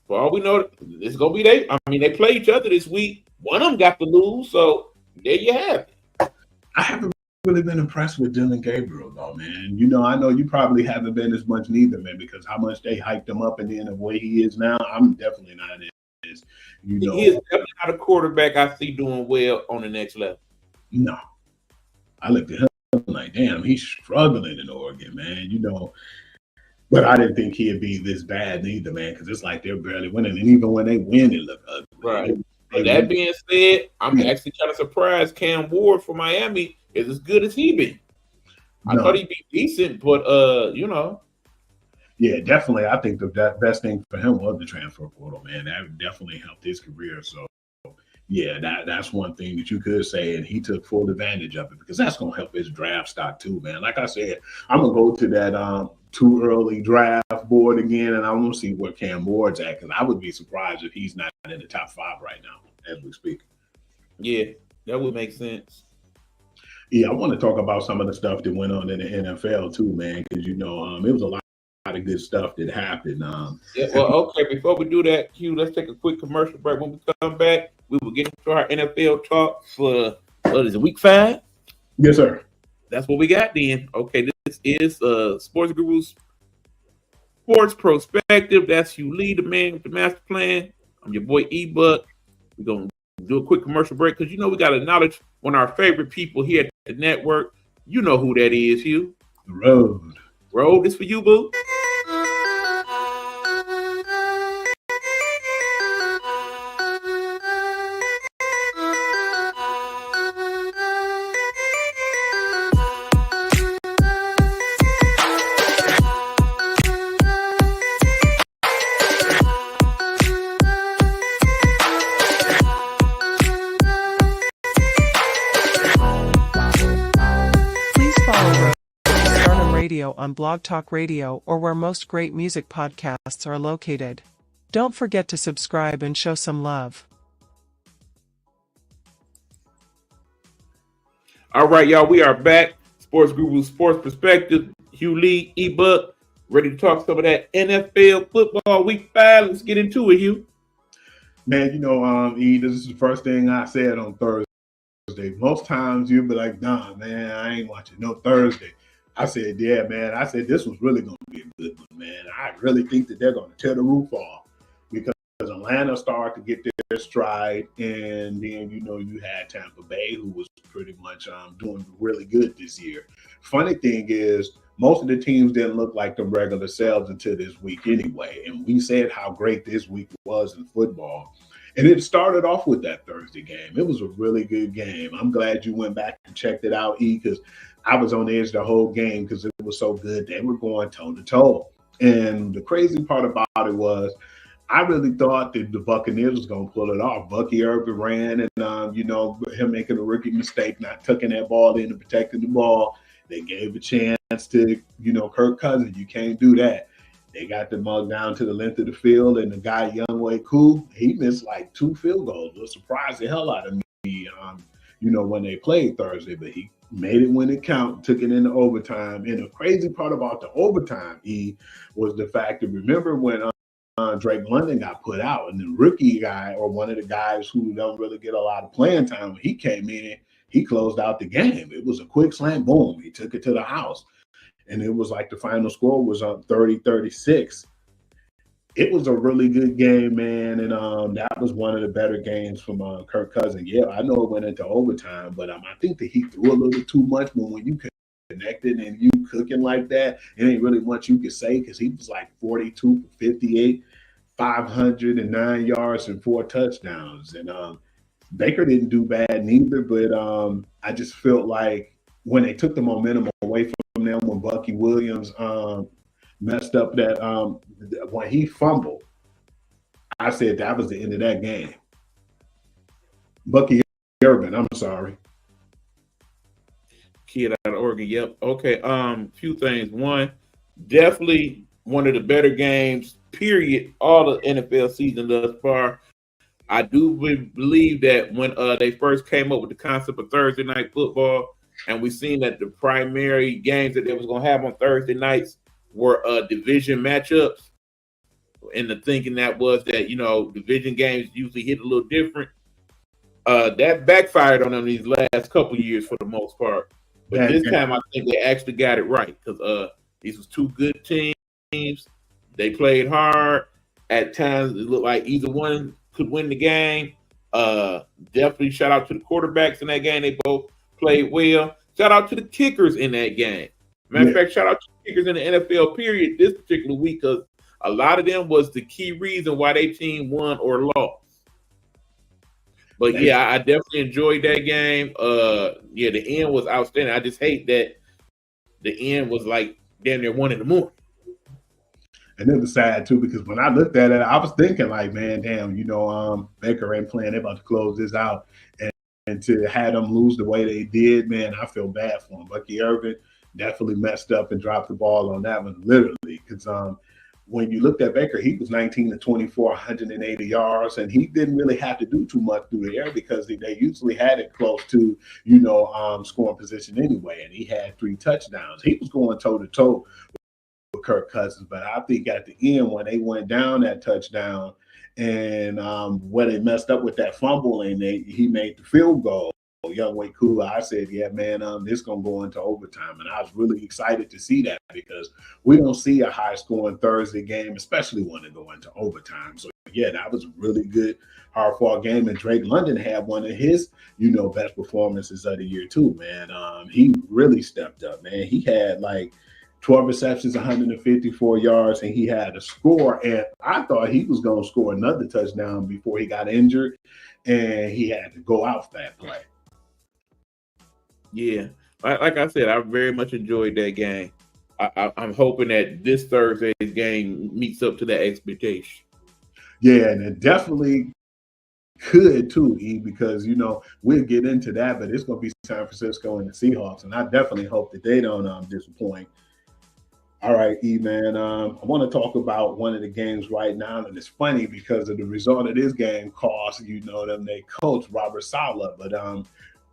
For all we know, it's gonna be they play each other this week. One of them got to lose, so there you have it. I haven't really been impressed with Dylan Gabriel, though, man. I know you probably haven't been as much neither, man, because how much they hyped him up and then the way he is now, I'm definitely not as, He is definitely not a quarterback I see doing well on the next level. No. I looked at him like, damn, he's struggling in Oregon, man, But I didn't think he'd be this bad neither, man, because it's like they're barely winning. And even when they win, it look ugly. Right. That being said, I'm actually kind of surprised Cam Ward for Miami is as good as he been. I thought he'd be decent, but Yeah, definitely. I think the best thing for him was the transfer portal, man. That definitely helped his career. So yeah, that's one thing that you could say, and he took full advantage of it because that's gonna help his draft stock too, man. Like I said, I'm gonna go to that too early draft board again, and I want to see where Cam Ward's at because I would be surprised if he's not in the top 5 right now as we speak. Yeah, that would make sense. Yeah, I want to talk about some of the stuff that went on in the NFL too, man, because it was a lot of good stuff that happened. Yeah, well, okay. Before we do that, Q, let's take a quick commercial break. When we come back, we will get into our NFL talk for week 5? Yes, sir. That's what we got then. Okay, this is Sportsguru's Sports Prospective. That's you, Lee, the man with the master plan. I'm your boy E-Buck. We're gonna do a quick commercial break because we got to acknowledge one of our favorite people here at the network. You know who that is, Hugh. The Road, this for you, boo. On Blog Talk Radio or where most great music podcasts are located. Don't forget to subscribe and show some love. All right, y'all, we are back. Sportsguru Sports Perspective. Hugh Lee, E-Buck, ready to talk some of that NFL football week 5. Let's get into it, Hugh. Man, E, this is the first thing I said on Thursday. Most times you'll be like, nah, man, I ain't watching no Thursday. I said, yeah, man. I said, this was really going to be a good one, man. I really think that they're going to tear the roof off because Atlanta started to get their stride. And then, you had Tampa Bay, who was pretty much doing really good this year. Funny thing is, most of the teams didn't look like the regular selves until this week anyway. And we said how great this week was in football. And it started off with that Thursday game. It was a really good game. I'm glad you went back and checked it out, E, because I was on the edge the whole game because it was so good. They were going toe-to-toe. And the crazy part about it was I really thought that the Buccaneers was going to pull it off. Bucky Irvin ran and, him making a rookie mistake, not tucking that ball in and protecting the ball. They gave a chance to, Kirk Cousins. You can't do that. They got the mug down to the length of the field, and the guy, Younghoe Koo, he missed like 2 field goals. It surprised the hell out of me, when they played Thursday. But he made it when it counted, took it into overtime. And the crazy part about the overtime, E, was the fact that remember when Drake London got put out and the rookie guy or one of the guys who don't really get a lot of playing time, when he came in, he closed out the game. It was a quick slam, boom. He took it to the house. And it was like the final score was 30-36. It was a really good game, man. And that was one of the better games from Kirk Cousins. Yeah, I know it went into overtime, but I think that he threw a little too much. But when you connected and you cooking like that, it ain't really much you could say because he was like 42 for 58, 509 yards and 4 touchdowns. And Baker didn't do bad neither, but I just felt like when they took the momentum away from them, when Bucky Williams messed up that when he fumbled, I said that was the end of that game. Bucky Irvin, I'm sorry. Kid out of Oregon, yep. Okay, few things. One, definitely one of the better games, period, all the NFL season thus far. I do believe that when they first came up with the concept of Thursday night football, and we seen that the primary games that they was going to have on Thursday nights were division matchups, and the thinking that was that, division games usually hit a little different. That backfired on them these last couple years for the most part. But this time, I think they actually got it right because these was two good teams. They played hard. At times, it looked like either one could win the game. Definitely shout out to the quarterbacks in that game. They both played well. Shout out to the kickers in that game. Matter of fact, shout out to the kickers in the NFL period this particular week because a lot of them was the key reason why their team won or lost. But yeah, I definitely enjoyed that game. The end was outstanding. I just hate that the end was like damn near 1 a.m. And it was sad too because when I looked at it, I was thinking like, man, damn, Baker ain't playing. They're about to close this out, and to have them lose the way they did, man, I feel bad for him. Bucky Irvin definitely messed up and dropped the ball on that one, literally, because when you looked at Baker, he was 19 to 24, 180 yards, and he didn't really have to do too much through the air because they usually had it close to, scoring position anyway, and he had 3 touchdowns. He was going toe-to-toe with Kirk Cousins, but I think at the end when they went down that touchdown and where they messed up with that fumble and he made the field goal, Young Way Kula, I said, yeah, man, this going to go into overtime. And I was really excited to see that because we don't see a high-scoring Thursday game, especially when they go into overtime. So, yeah, that was a really good, hard-fought game. And Drake London had one of his, best performances of the year too, man. He really stepped up, man. He had, 12 receptions, 154 yards, and he had a score. And I thought he was going to score another touchdown before he got injured, and he had to go out for that play. Yeah, like I said, I very much enjoyed that game. I'm hoping that this Thursday's game meets up to that expectation. Yeah, and it definitely could too, E, because we'll get into that, but it's going to be San Francisco and the Seahawks, and I definitely hope that they don't disappoint. All right, E, man, I want to talk about one of the games right now, and it's funny because of the result of this game cost, their coach, Robert Saleh, but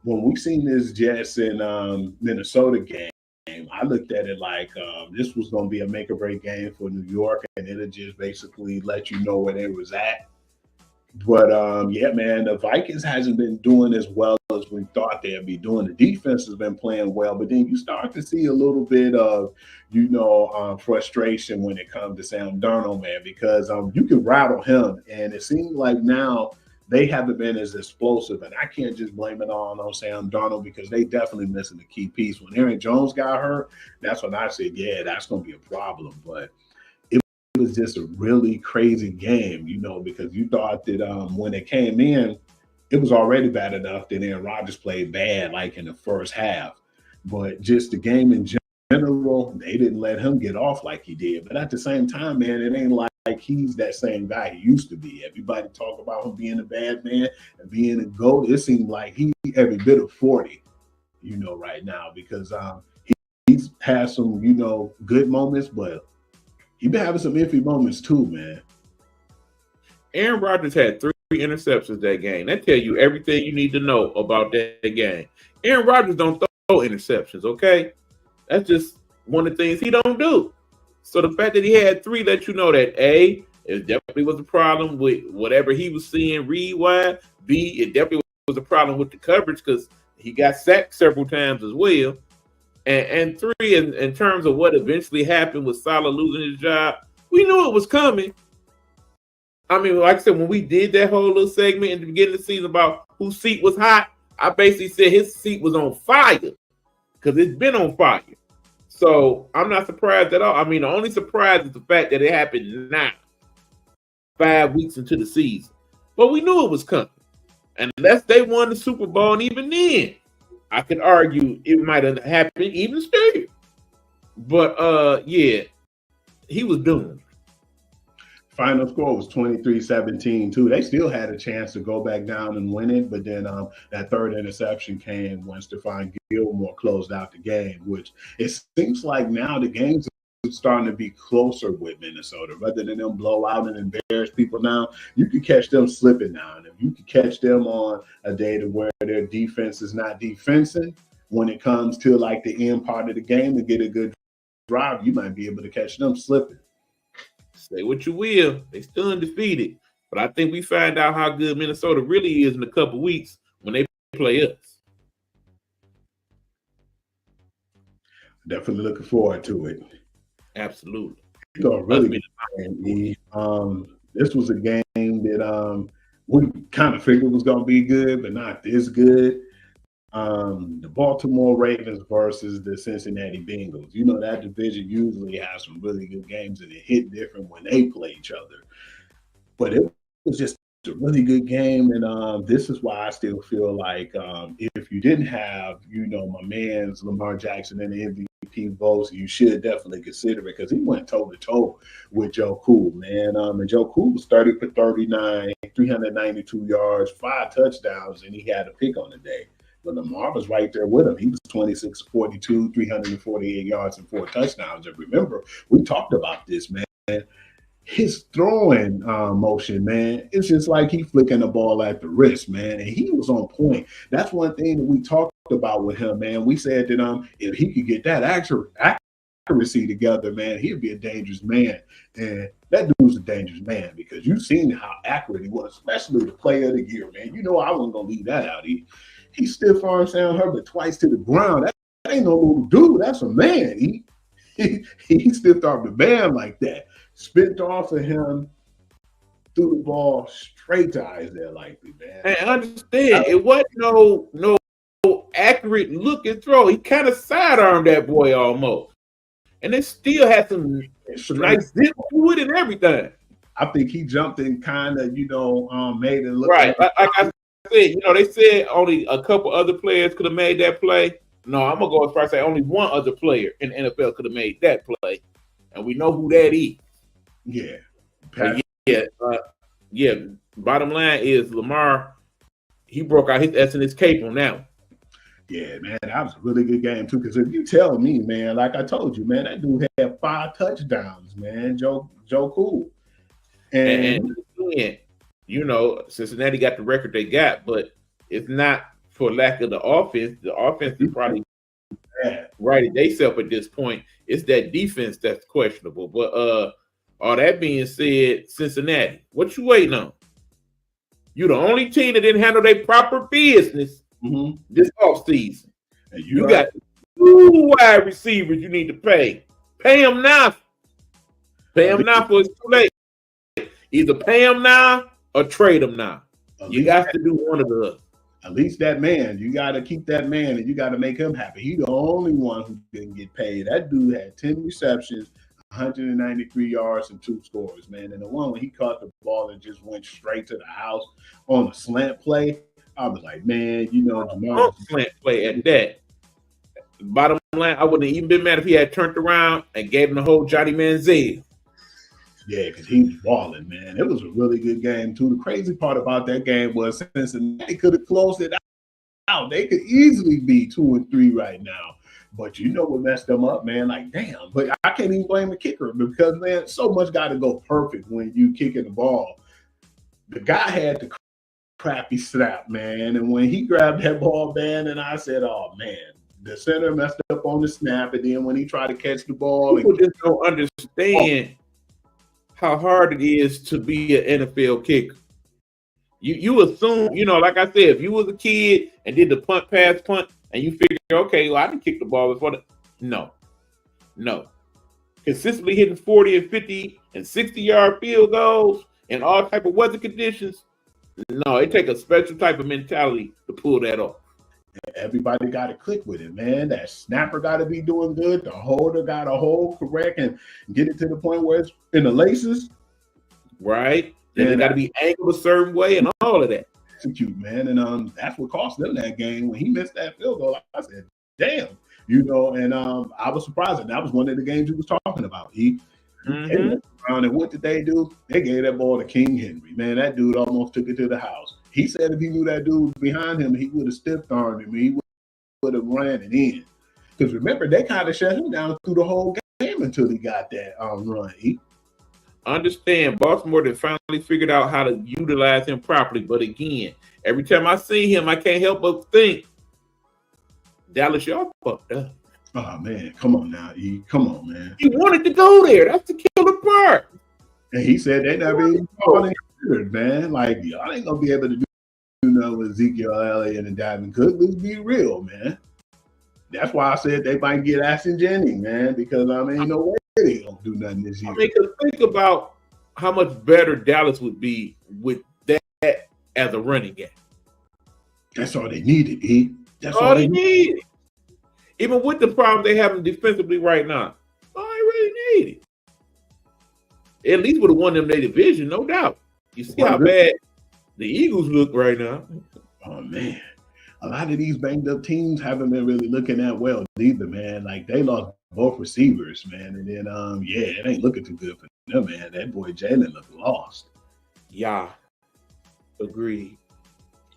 when we seen this Jets and Minnesota game, I looked at it like this was going to be a make or break game for New York, and it'll just basically let you know where they was at. But yeah, man, the Vikings hasn't been doing as well as we thought they'd be doing. The defense has been playing well, but then you start to see a little bit of, frustration when it comes to Sam Darnold, man, because you can rattle him, and it seems like now they haven't been as explosive, and I can't just blame it all on Sam Darnold because they definitely missing the key piece. When Aaron Jones got hurt, that's when I said, yeah, that's going to be a problem. But it was just a really crazy game, because you thought that when it came in, it was already bad enough that Aaron Rodgers played bad in the first half. But just the game in general, they didn't let him get off like he did. But at the same time, man, it ain't like he's that same guy he used to be. Everybody talk about him being a bad man and being a GOAT. It seems like he every bit of 40, right now, because he's had some, good moments, but he's been having some iffy moments too, man. Aaron Rodgers had 3 interceptions that game. That tell you everything you need to know about that game. Aaron Rodgers don't throw interceptions, okay? That's just one of the things he don't do. So the fact that he had 3 lets you know that A, it definitely was a problem with whatever he was seeing read-wise. B, it definitely was a problem with the coverage because he got sacked several times as well. And 3, in terms of what eventually happened with Saleh losing his job, we knew it was coming. I mean, like I said, when we did that whole little segment in the beginning of the season about whose seat was hot, I basically said his seat was on fire because it's been on fire. So I'm not surprised at all. I mean, the only surprise is the fact that it happened now, 5 weeks into the season. But we knew it was coming. And unless they won the Super Bowl, and even then, I could argue it might have happened even still. But, yeah, he was doomed. Final score was 23-17 too. They still had a chance to go back down and win it, but then that third interception came when Stephon Gilmore closed out the game, which it seems like now the games are starting to be closer with Minnesota. Rather than them blow out and embarrass people now, you can catch them slipping now. And if you can catch them on a day to where their defense is not defensing, when it comes to the end part of the game to get a good drive, you might be able to catch them slipping. Say what you will, they still undefeated. But I think we find out how good Minnesota really is in a couple weeks when they play us. Definitely looking forward to it. Absolutely. So really good game. This was a game that we kind of figured was going to be good, but not this good. The Baltimore Ravens versus the Cincinnati Bengals. You know, that division usually has some really good games and it hit different when they play each other. But it was just a really good game. And this is why I still feel like if you didn't have, you know, my man's Lamar Jackson in the MVP votes, you should definitely consider it because he went toe-to-toe with Joe Cool, man. And Joe Cool was 30 for 39, 392 yards, 5 touchdowns, and he had a pick on the day. But Lamar was right there with him. He was 26 42, 348 yards and 4 touchdowns. And remember, we talked about this, man. His throwing motion, man, it's just like he flicking the ball at the wrist, man. And he was on point. That's one thing that we talked about with him, man. We said that if he could get that accuracy together, man, he'd be a dangerous man. And that dude's a dangerous man because you've seen how accurate he was, especially the player of the year, man. You know I wasn't going to leave that out. He stiff armed Sam Herbert twice to the ground. That ain't no little dude. That's a man. He stiffed armed the man like that. Spit off of him, threw the ball straight to Isaiah Likely, man. I understand. It wasn't no accurate look and throw. He kind of sidearmed that boy almost. And it still had some nice zip to it and everything. I think he jumped and kind of, made it look right. Like I said, they said only a couple other players could have made that play. No, I'm going to go as far as say only one other player in the NFL could have made that play. And we know who that is. Yeah. Yeah. Bottom line is Lamar, he broke out his S and his cape on that one. Yeah, man, that was a really good game too. Because if you tell me, man, like I told you, man, that dude had 5 touchdowns, man. Joe Cool. And Cincinnati got the record they got, but it's not for lack of the offense. The offense is probably righted themselves at this point. It's that defense that's questionable. But all that being said, Cincinnati, what you waiting on? You the only team that didn't handle their proper business this offseason. You got 2 wide receivers you need to pay. Pay them now. Pay them now for it's too late. Either pay them now or trade them now. You got to do one of the other. At least that man, you got to keep that man and you got to make him happy. He's the only one who didn't get paid. That dude had 10 receptions, 193 yards, and 2 scores, man. And the one when he caught the ball and just went straight to the house on a slant play, I was like, man, Jamal. Slant play at that. Bottom line, I wouldn't have even been mad if he had turned around and gave him the whole Johnny Manziel. Yeah, because he was balling, man. It was a really good game, too. The crazy part about that game was Cincinnati could have closed it out. They could easily be 2-3 right now. But you know what messed them up, man? Like, damn. But I can't even blame the kicker because, man, so much got to go perfect when you kicking the ball. The guy had the crappy snap, man. And when he grabbed that ball, man, and I said, oh, man, the center messed up on the snap. And then when he tried to catch the ball. People just don't understand how hard it is to be an NFL kicker. You assume, like I said, if you was a kid and did the punt, and you figure, okay, well, I can kick the ball before No. Consistently hitting 40 and 50 and 60-yard field goals in all type of weather conditions. No, it takes a special type of mentality to pull that off. Everybody got to click with it, man. That snapper got to be doing good. The holder got to hold correct and get it to the point where it's in the laces. Right. And it got to be angled a certain way and all of that. Execute, man. And that's what cost them that game. When he missed that field goal, I said, damn. And I was surprised. And that was one of the games he was talking about. He went around, and what did they do? They gave that ball to King Henry. Man, that dude almost took it to the house. He said if he knew that dude was behind him, he would have stiff-armed him. He would have ran it in. Because remember, they kind of shut him down through the whole game until he got that run. Understand, Baltimore then finally figured out how to utilize him properly. But again, every time I see him, I can't help but think, Dallas, y'all fucked up. Oh, man. Come on now, E. Come on, man. You wanted to go there. That's the killer part. And he said they never even considered, man. Like, y'all ain't gonna be able to do nothing with Ezekiel Elliott and Dalvin Cook. Let's be real, man. That's why I said they might get Ashton Jennings, man, because I mean, no way they don't do nothing this year. I mean, think about how much better Dallas would be with that as a running game. That's all they needed, E. That's all they needed. Even with the problem they having defensively right now, all they really needed. At least would have won them their division, no doubt. You see how bad the Eagles look right now. Oh, man. A lot of these banged up teams haven't been really looking that well either, man. Like, they lost both receivers, man. And then, it ain't looking too good for them, man. That boy Jalen looked lost. Yeah. Agreed.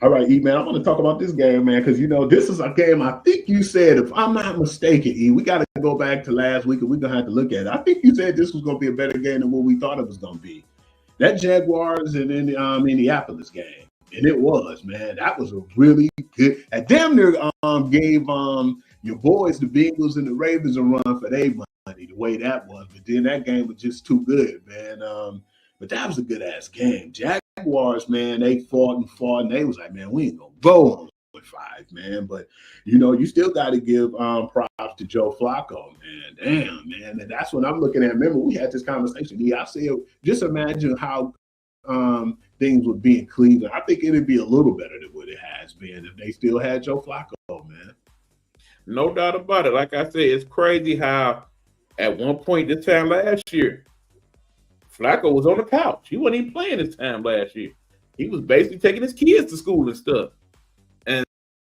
All right, E, man, I want to talk about this game, man, because, this is a game I think you said, if I'm not mistaken, E, we got to go back to last week and we're going to have to look at it. I think you said this was going to be a better game than what we thought it was going to be. That Jaguars and Indianapolis game. And it was, man. That was a really good. At damn near gave your boys, the Bengals and the Ravens, a run for their money, the way that was. But then that game was just too good, man. But that was a good-ass game. Jaguars, man, they fought, and they was like, man, we ain't going to go on with 5, man. But, you still got to give props to Joe Flacco, man. Damn, man. And that's what I'm looking at. Remember, we had this conversation. Yeah, I said, just imagine how things would be in Cleveland. I think it'd be a little better than what it has been if they still had Joe Flacco, man. No doubt about it. Like I said, it's crazy how at one point this time last year, Flacco was on the couch. He wasn't even playing this time last year. He was basically taking his kids to school and stuff. And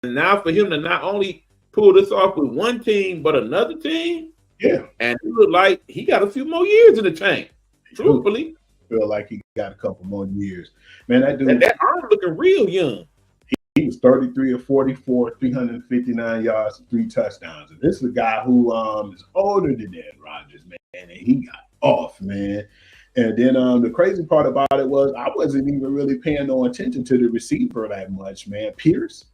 now for him to not only pull this off with one team, but another team, yeah. And it looked like he got a few more years in the tank, truthfully. Feel like he got a couple more years. Man, that dude. And that arm looking real young. He was 33 of 44, 359 yards, 3 touchdowns. And this is a guy who is older than Aaron Rodgers, man, and he got off, man. And then the crazy part about it was I wasn't even really paying no attention to the receiver that much, man. Pierce.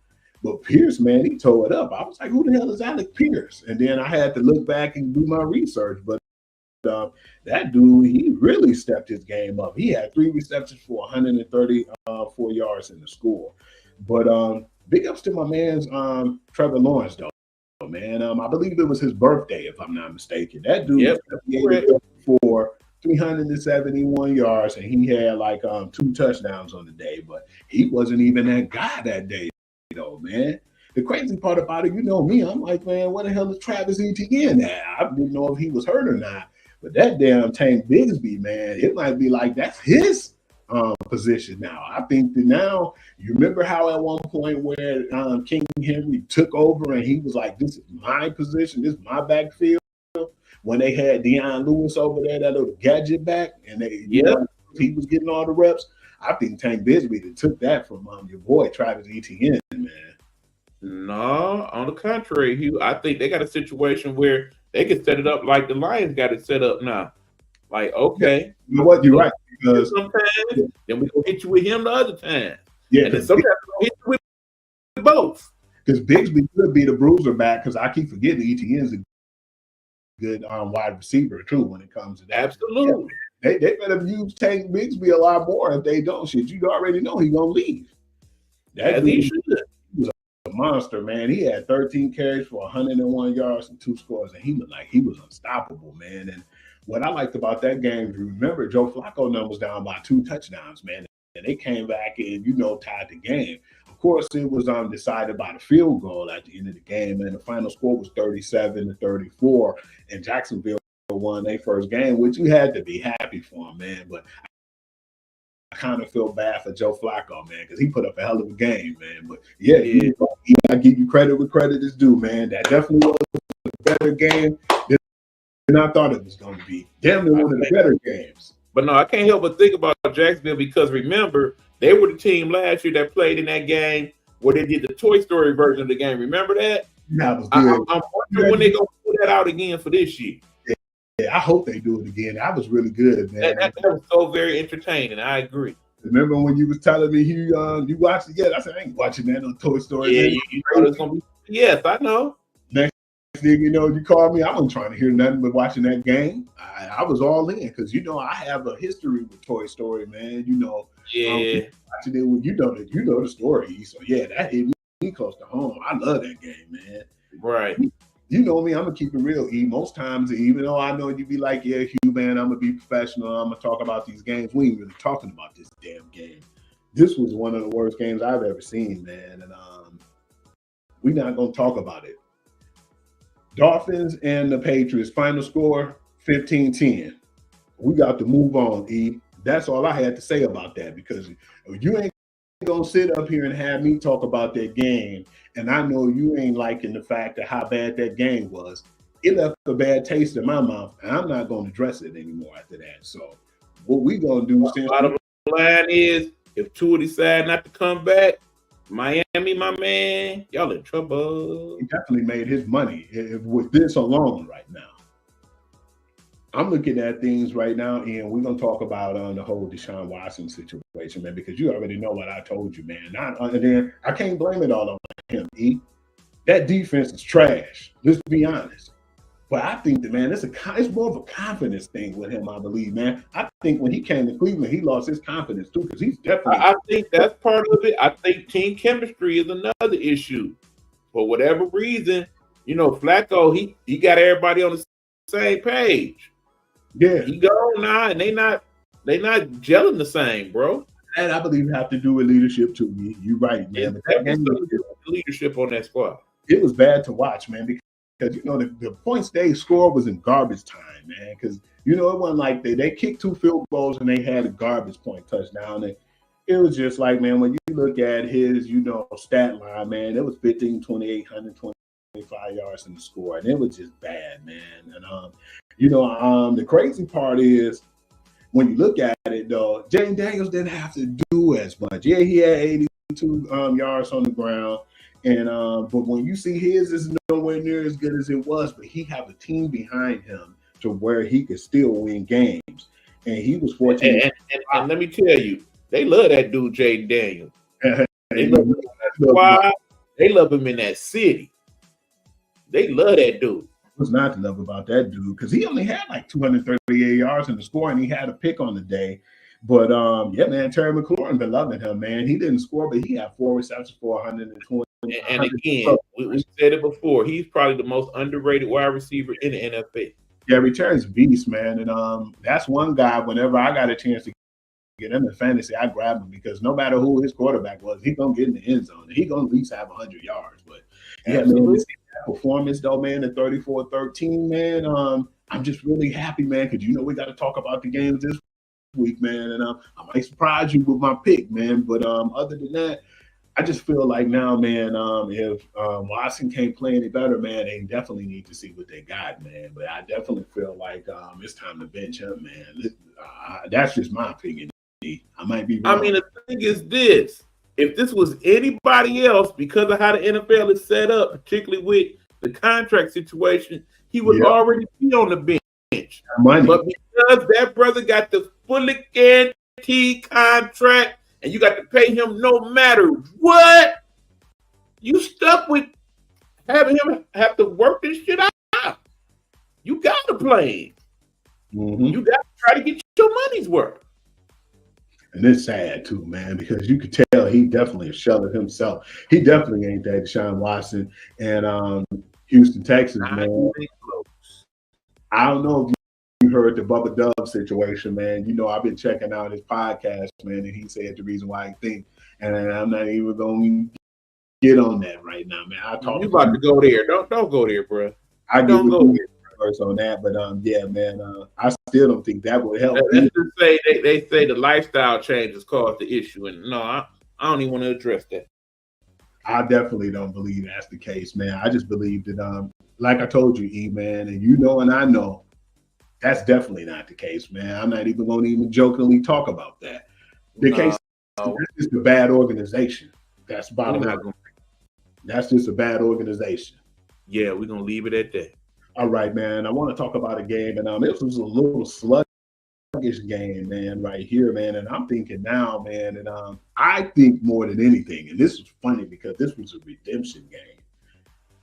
But Pierce, man, he tore it up. I was like, who the hell is Alec Pierce? And then I had to look back and do my research. But that dude, he really stepped his game up. He had 3 receptions for 134 yards in the score. But big ups to my man's Trevor Lawrence, though, man. I believe it was his birthday, if I'm not mistaken. That dude was for 371 yards, and he had like 2 touchdowns on the day. But he wasn't even that guy that day, though, man. The crazy part about it, me, I'm like, man, what the hell is Travis Etienne at? I didn't know if he was hurt or not. But that damn Tank Bigsby, man, it might be like that's his position now. I think that now, you remember how at one point where King Henry took over and he was like, this is my position, this is my backfield. When they had Deion Lewis over there, that little gadget back, and he was getting all the reps. I think Tank Bigsby took that from your boy Travis Etienne, man. No, on the contrary, I think they got a situation where they can set it up like the Lions got it set up now. Like, okay, you know what? You're right. Because sometimes then we gonna hit you with him the other time. Yeah, and then sometimes we hit you with both. Because Bigsby could be the bruiser back. Because I keep forgetting Etienne's a good wide receiver too when it comes to that. Absolutely. Yeah, they better use Tank Bigsby a lot more. If they don't, shit, you already know he's gonna leave. That he should. He was a monster, man. He had 13 carries for 101 yards and 2 scores, and he looked like he was unstoppable, man. And what I liked about that game, remember, Joe Flacco was down by 2 touchdowns, man. And they came back and, tied the game. Of course, it was decided by the field goal at the end of the game, and the final score was 37-34, and Jacksonville won their first game, which you had to be happy for him, man. But I kind of feel bad for Joe Flacco, man, because he put up a hell of a game, man. But, I give you credit where credit is due, man. That definitely was a better game than I thought it was going to be. Damn near one of the better games. But no, I can't help but think about Jacksonville because remember, they were the team last year that played in that game where they did the Toy Story version of the game. Remember that? That was good. I'm wondering when they're going to put that out again for this year. Yeah, I hope they do it again. That was really good, man. That was so very entertaining. I agree. Remember when you was telling me you watched it yet? I said, I ain't watching that on Toy Story. Yeah, you know it's going to be. Yes, I know. Next thing you know, you called me. I wasn't trying to hear nothing but watching that game. I was all in because you know I have a history with Toy Story, man. You know, watching it with you know the story. So yeah, that hit me close to home. I love that game, man. Right. You know me, I'm gonna keep it real. E. Most times, even though I know you be like, yeah, Hugh, man, I'm gonna be professional. I'm gonna talk about these games. We ain't really talking about this damn game. This was one of the worst games I've ever seen, man. And we're not gonna talk about it. Dolphins and the Patriots, final score 15-10. We got to move on, E. That's all I had to say about that because you ain't gonna sit up here and have me talk about that game, and I know you ain't liking the fact of how bad that game was. It left a bad taste in my mouth, and I'm not gonna address it anymore after that. So what we gonna do bottom line is if Tua decide not to come back, Miami, my man, y'all in trouble. He definitely made his money with this alone right now. I'm looking at things right now, and we're going to talk about the whole Deshaun Watson situation, man, because you already know what I told you, man. And then I can't blame it all on him, E. That defense is trash. Let's be honest. But I think that, man, it's more of a confidence thing with him, I believe, man. I think when he came to Cleveland, he lost his confidence, too, because he's definitely... I think that's part of it. I think team chemistry is another issue. For whatever reason, you know, Flacco, he got everybody on the same page. Yeah. He gone now, and they not gelling the same, bro. And I believe have to do with leadership, too. You're right, man. Leadership on that squad. It was bad to watch, man, because you know the points they scored was in garbage time, man. Because you know it wasn't like they kicked 2 field goals and they had a garbage point touchdown. And it was just like, man, when you look at his, you know, stat line, man, it was 15, 28, 125 yards in the score, and it was just bad, man. And you know, the crazy part is when you look at it, though, Jaden Daniels didn't have to do as much. Yeah, he had 82 yards on the ground. And but when you see his is nowhere near as good as it was, but he have a team behind him to where he could still win games. And he was fortunate. And let me tell you, they love that dude, Jaden Daniels. They love him in that city. They love that dude. What's not to love about that dude? Because he only had like 238 yards in the score, and he had a pick on the day. But yeah, man, Terry McLaurin been loving him, man. He didn't score, but he had 4 receptions for 120. And again, we said it before. He's probably the most underrated wide receiver in the NFL. Yeah, returns beast, man. And that's one guy, whenever I got a chance to get him in fantasy, I grab him because no matter who his quarterback was, he's going to get in the end zone. And he's going to at least have 100 yards. But yeah, man, to see that performance, though, man, the 34-13, man, I'm just really happy, man, because, you know, we got to talk about the games this week, man. And I might surprise you with my pick, man. But other than that, I just feel like now, man, if Watson can't play any better, man, they definitely need to see what they got, man. But I definitely feel like it's time to bench him, man. That's just my opinion. I might be wrong. I mean, the thing is this. If this was anybody else, because of how the NFL is set up, particularly with the contract situation, he would already be on the bench. Money. But because that brother got the fully guaranteed contract, and you got to pay him no matter what, you stuck with having him have to work this shit out. You got to play. Mm-hmm. You got to try to get your money's worth. And it's sad, too, man, because you could tell he definitely a shell of himself. He definitely ain't that Deshaun Watson. And Houston, Texas, man. I don't know if you heard the Bubba Dub situation, man. You know, I've been checking out his podcast, man, and he said the reason why he think, and I'm not even going to get on that right now, man. You about to go there. Don't go there, bro. I don't go there on that, but yeah, man, I still don't think that would help. Let's just say they say the lifestyle changes caused the issue, and no, I don't even want to address that. I definitely don't believe that's the case, man. I just believe that, like I told you, E, man, and you know, and I know, that's definitely not the case, man. I'm not even going to even jokingly talk about that. The case is just a bad organization. That's bottom line. That's just a bad organization. Yeah, we're gonna leave it at that. All right, man. I want to talk about a game, and this was a little sluggish game, man, right here, man. And I'm thinking now, man, and I think more than anything, and this is funny because this was a redemption game.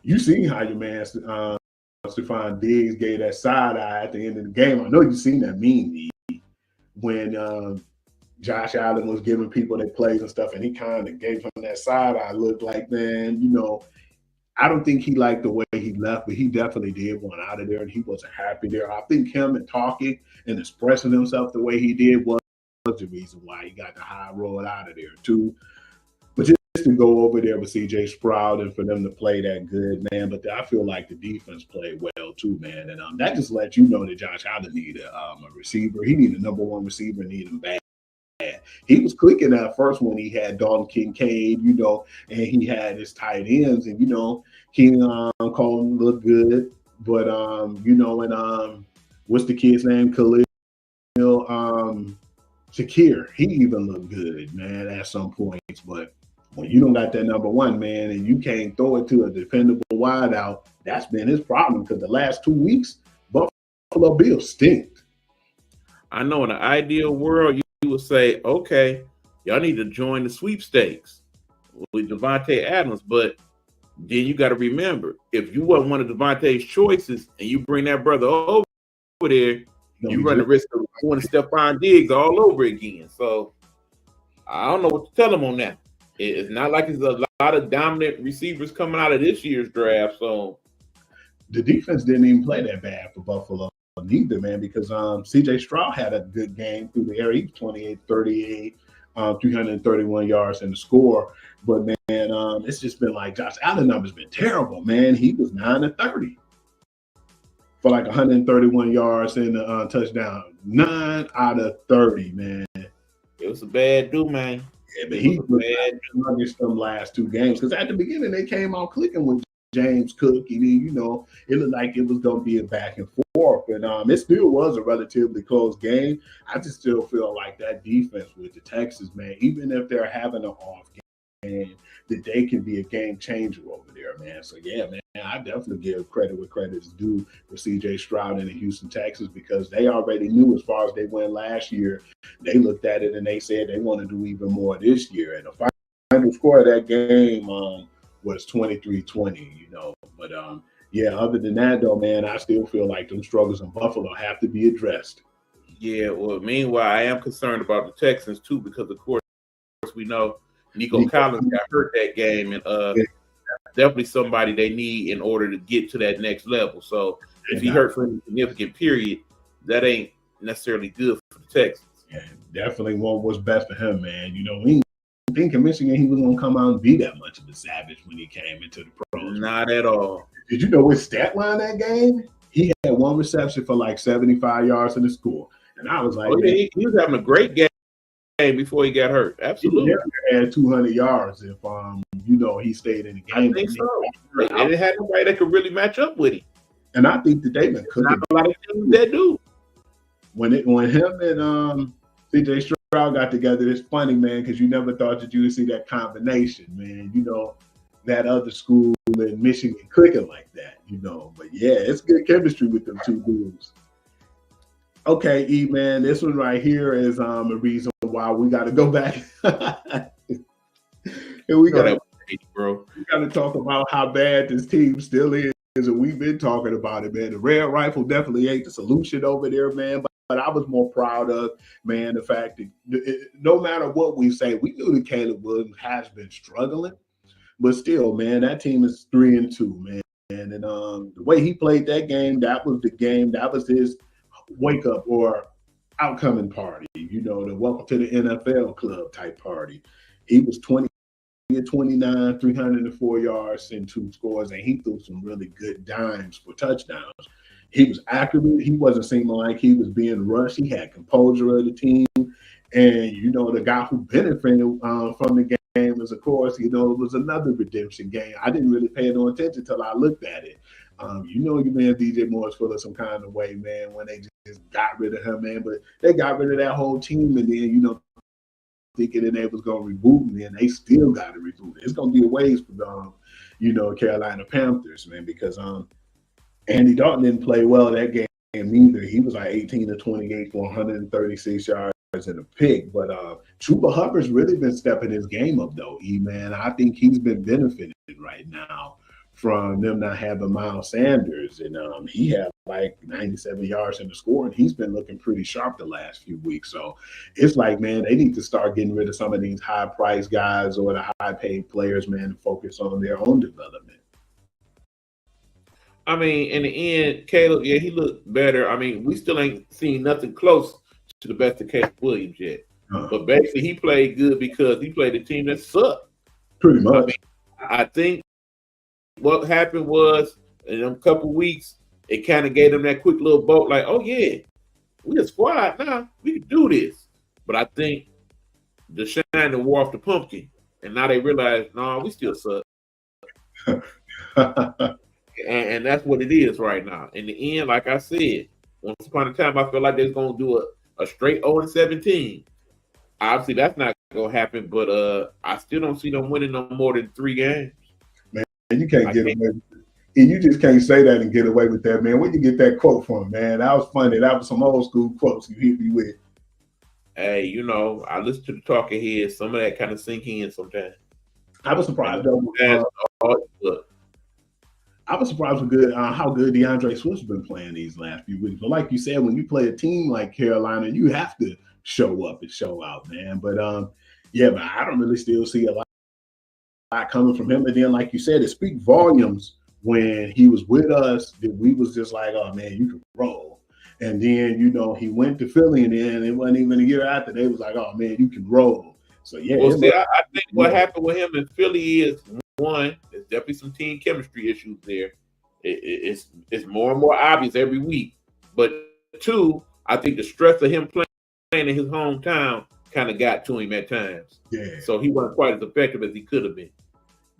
You see how your man Stephon Diggs gave that side eye at the end of the game. I know you've seen that meme when Josh Allen was giving people their plays and stuff, and he kind of gave him that side eye look like, man, I don't think he liked the way he left, but he definitely did want out of there, and he wasn't happy there. I think him and talking and expressing himself the way he did was the reason why he got the high road out of there too. But just to go over there with C.J. Stroud and for them to play that good, man. But I feel like the defense played well too, man. And that just lets you know that Josh Allen needed a receiver. He needed a number one receiver, needed him bad. He was clicking at first when he had Dalton Kincaid, and he had his tight ends, and Keenan Coleman looked good, but what's the kid's name? Khalil Shakir, he even looked good, man, at some points. But when you don't got that number one, man, and you can't throw it to a dependable wideout, that's been his problem. Because the last 2 weeks, Buffalo Bills stink. I know in an ideal world, you would say, okay, y'all need to join the sweepstakes with Devontae Adams. But then you got to remember, if you wasn't one of Devontae's choices and you bring that brother over there, you run the risk of going to Stephon Diggs all over again. So I don't know what to tell him on that. It's not like there's a lot of dominant receivers coming out of this year's draft. So the defense didn't even play that bad for Buffalo neither, man, because C.J. Stroud had a good game through the air. He was 28-38, 331 yards in the score. But, man, it's just been like Josh Allen numbers been terrible, man. He was 9-30 for like 131 yards and a touchdown. 9 out of 30, man. It was a bad do, man. Yeah, but he was bad against them last two games because at the beginning they came out clicking with James Cook, and then, it looked like it was going to be a back and forth, and it still was a relatively close game. I just still feel like that defense with the Texans, man, even if they're having an off game, that they can be a game changer over there, man. So, yeah, man, I definitely give credit where credit is due for C.J. Stroud and the Houston Texans because they already knew as far as they went last year, they looked at it and they said they want to do even more this year. And the final score of that game was 23-20, But, other than that, though, man, I still feel like them struggles in Buffalo have to be addressed. Yeah, well, meanwhile, I am concerned about the Texans, too, because, of course, we know Nico Collins got hurt that game, and definitely somebody they need in order to get to that next level. So if he hurt for a significant period, that ain't necessarily good for the Texans. Yeah, definitely want what's best for him, man. We think in Michigan he was going to come out and be that much of a savage when he came into the pros. Not at all. Did you know his stat line that game? He had one reception for like 75 yards in the score. And I was like, he was having a great game before he got hurt. Absolutely. He had 200 yards if, he stayed in the game. I think so. They didn't have nobody that could really match up with him. And I think that they've been cooking. Not a lot of teams that do. When him and C.J. Stroud got together, it's funny, man, because you never thought that you would see that combination, man. That other school in Michigan clicking like that, But, yeah, it's good chemistry with them two dudes. Okay, E, man, this one right here is a reason why we got to go back. And we got to talk about how bad this team still is, and we've been talking about it, man. The Red Rifle definitely ain't the solution over there, man. But I was more proud of, man, the fact that no matter what we say, we knew that Caleb Williams has been struggling. But still, man, that team is 3-2, man. And the way he played that game, that was the game. That was his wake-up or outcoming party, the welcome to the NFL club type party. He was 20-29, 304 yards and 2 scores, and he threw some really good dimes for touchdowns. He was accurate. He wasn't seeming like he was being rushed. He had composure of the team. And, the guy who benefited from the game is, of course, it was another redemption game. I didn't really pay no attention until I looked at it. Your man DJ Moore's feeling some kind of way, man, when they just got rid of him, man. But they got rid of that whole team, and then, thinking that they was going to reboot, and then they still got to reboot. It's going to be a ways for Carolina Panthers, man, because Andy Dalton didn't play well that game either. He was like 18-28 for 136 yards and a pick. But Chuba Hubbard's really been stepping his game up, though, man. I think he's been benefiting right now from them not having Miles Sanders. And he had like 97 yards in the score, and he's been looking pretty sharp the last few weeks. So it's like, man, they need to start getting rid of some of these high-priced guys or the high-paid players, man, and focus on their own development. I mean, in the end, Caleb, yeah, he looked better. I mean, we still ain't seen nothing close to the best of Caleb Williams yet. But basically, he played good because he played a team that sucked. Pretty much. I mean, I think what happened was in a couple weeks, it kind of gave them that quick little boat, like, oh, yeah, we a squad now. We can do this. But I think the shine wore off the pumpkin, and now they realize, no, we still suck. And that's what it is right now. In the end, like I said, once upon a time, I feel like they're going to do a straight 0-17. Obviously, that's not going to happen, but I still don't see them winning no more than 3 games. Man, you can't get away with it. And you just can't say that and get away with that, man. Where'd you get that quote from, man? That was funny. That was some old school quotes you hit me with. Hey, you know, I listen to the talking heads. Some of that kind of sink in sometimes. I was surprised, though. I was surprised with how good DeAndre Swift's been playing these last few weeks. But like you said, when you play a team like Carolina, you have to show up and show out, man. But yeah, but I don't really still see a lot coming from him. And then, like you said, it speaks volumes when he was with us that we was just like, oh man, you can roll. And then, you know, he went to Philly, and then it wasn't even a year after, they was like, oh man, you can roll. So yeah. Well, see, I think what happened with him in Philly is, one, there's definitely some team chemistry issues there. It's more and more obvious every week. But 2, I think the stress of him playing in his hometown kind of got to him at times. Yeah. So he wasn't quite as effective as he could have been.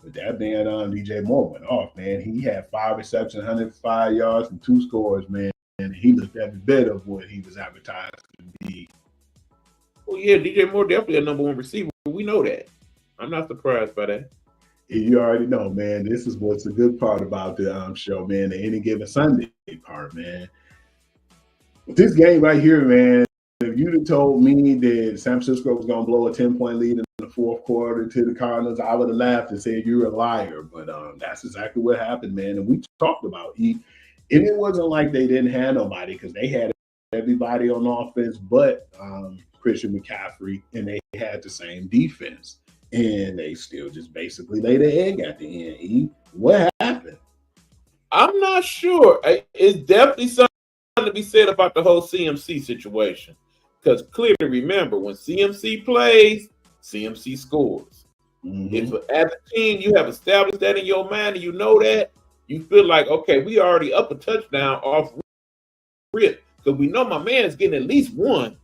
But that man, DJ Moore went off, man. He had 5 receptions, 105 yards, and 2 scores, man. And he looked every bit of what he was advertised to be. Well, yeah, DJ Moore definitely a number 1 receiver. We know that. I'm not surprised by that. You already know, man. This is what's the good part about the show, man. The Any Given Sunday part, man. With this game right here, man, if you'd have told me that San Francisco was going to blow a 10-point lead in the 4th quarter to the Cardinals, I would have laughed and said you're a liar. But that's exactly what happened, man. And we talked about and it wasn't like they didn't have nobody, because they had everybody on offense but Christian McCaffrey, and they had the same defense. And they still just basically laid the egg at the end. What happened? I'm not sure. It's definitely something to be said about the whole CMC situation. Because clearly, remember, when CMC plays, CMC scores. Mm-hmm. If as a team you have established that in your mind and you know that, you feel like, okay, we already up a touchdown off rip. Because we know my man is getting at least 1.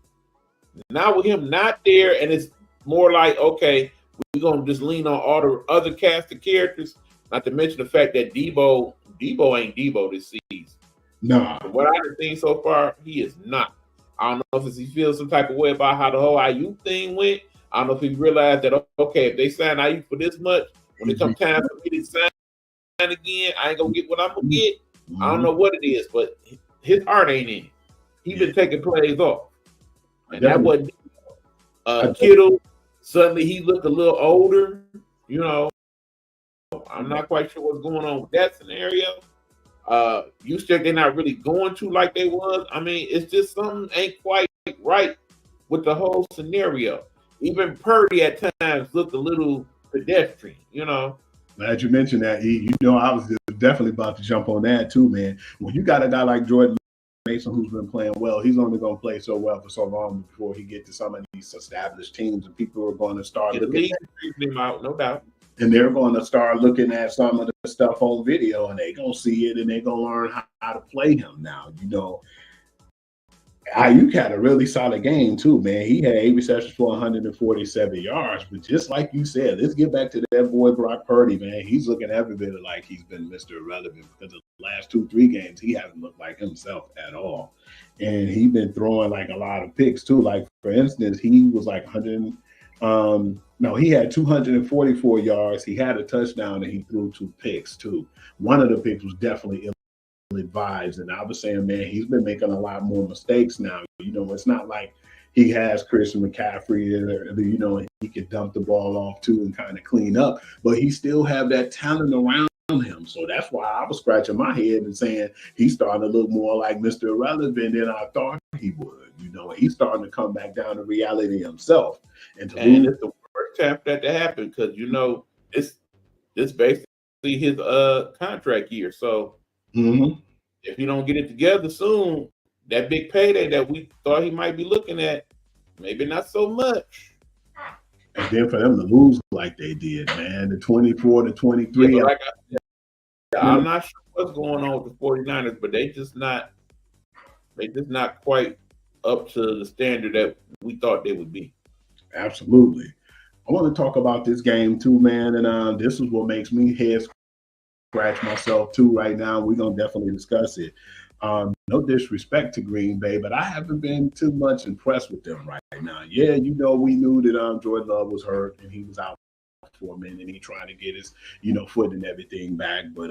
Now with him not there, and it's more like, okay, we're going to just lean on all the other cast of characters, not to mention the fact that Debo ain't Debo this season. No. From what I've seen so far, he is not. I don't know if he feels some type of way about how the whole IU thing went. I don't know if he realized that, okay, if they sign IU for this much, when it comes time for me to sign again, I ain't going to get what I'm going to get. I don't know what it is, but his heart ain't in it. He been taking plays off. And that wasn't Kittle. Suddenly he looked a little older, you know. I'm not quite sure what's going on with that scenario. You said they're not really going to like they was. I mean, it's just something ain't quite right with the whole scenario. Even Purdy at times looked a little pedestrian, you know. Glad you mentioned that, E. You know, I was definitely about to jump on that too, man. When you got a guy like Jordan Mason who's been playing well, he's only going to play so well for so long before he get to some of these established teams, and people are going to start looking at him out, no doubt. And they're going to start looking at some of the stuff on video, and they're going to see it, and they're going to learn how to play him now. You know, Ayuk had a really solid game too, man. He had 8 receptions for 147 yards. But just like you said, let's get back to that boy Brock Purdy, man. He's looking every bit like he's been Mr. Irrelevant, because the last 2-3 games he hasn't looked like himself at all. And he's been throwing like a lot of picks too. Like, for instance, he was like he had 244 yards. He had a touchdown, and he threw 2 picks too. One of the picks was definitely advised, and I was saying, man, he's been making a lot more mistakes now. You know, it's not like he has Christian McCaffrey, you know, he could dump the ball off too and kind of clean up, but he still have that talent around him. So that's why I was scratching my head and saying he's starting to look more like Mr. Irrelevant than I thought he would. He's starting to come back down to reality himself. And it's the worst time for that to happen because it's basically his contract year. So if he don't get it together soon, that big payday that we thought he might be looking at, maybe not so much. And then for them to lose like they did, man, the 24-23. Yeah, I'm not sure what's going on with the 49ers, but they just not quite up to the standard that we thought they would be. Absolutely. I want to talk about this game too, man. And this is what makes me head scratch myself too right now. We're going to definitely discuss it. No disrespect to Green Bay, but I haven't been too much impressed with them right now. Yeah, we knew that Jordan Love was hurt and he was out for a minute and he trying to get his, foot and everything back. But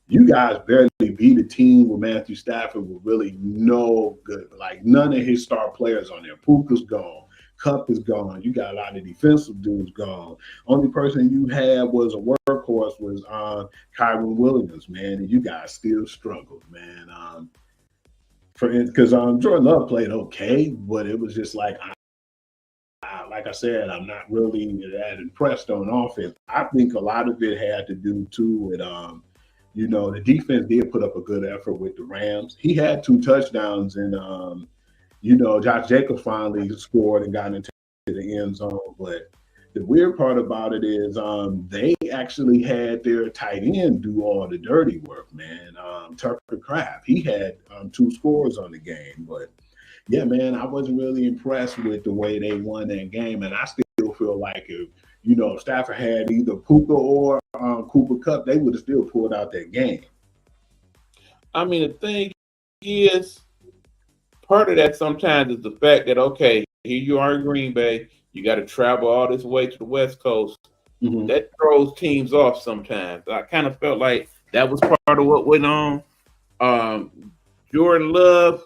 you guys barely beat a team with Matthew Stafford with really no good, like none of his star players on there. Puka's gone. Cup is gone. You got a lot of defensive dudes gone. Only person you had was a workhorse was Kyron Williams, man, and you guys still struggled, man. Because Jordan Love played okay, but it was just like I said, I'm not really that impressed on offense. I think a lot of it had to do too with the defense did put up a good effort with the Rams. He had 2 touchdowns and Josh Jacobs finally scored and got into the end zone. But the weird part about it is they actually had their tight end do all the dirty work, man. Tucker Kraft, he had 2 scores on the game. But, yeah, man, I wasn't really impressed with the way they won that game. And I still feel like if Stafford had either Puka or Cooper Kupp, they would have still pulled out that game. I mean, the thing is, part of that sometimes is the fact that, okay, here you are in Green Bay, you got to travel all this way to the West Coast. Mm-hmm. That throws teams off sometimes. I kind of felt like that was part of what went on. Jordan Love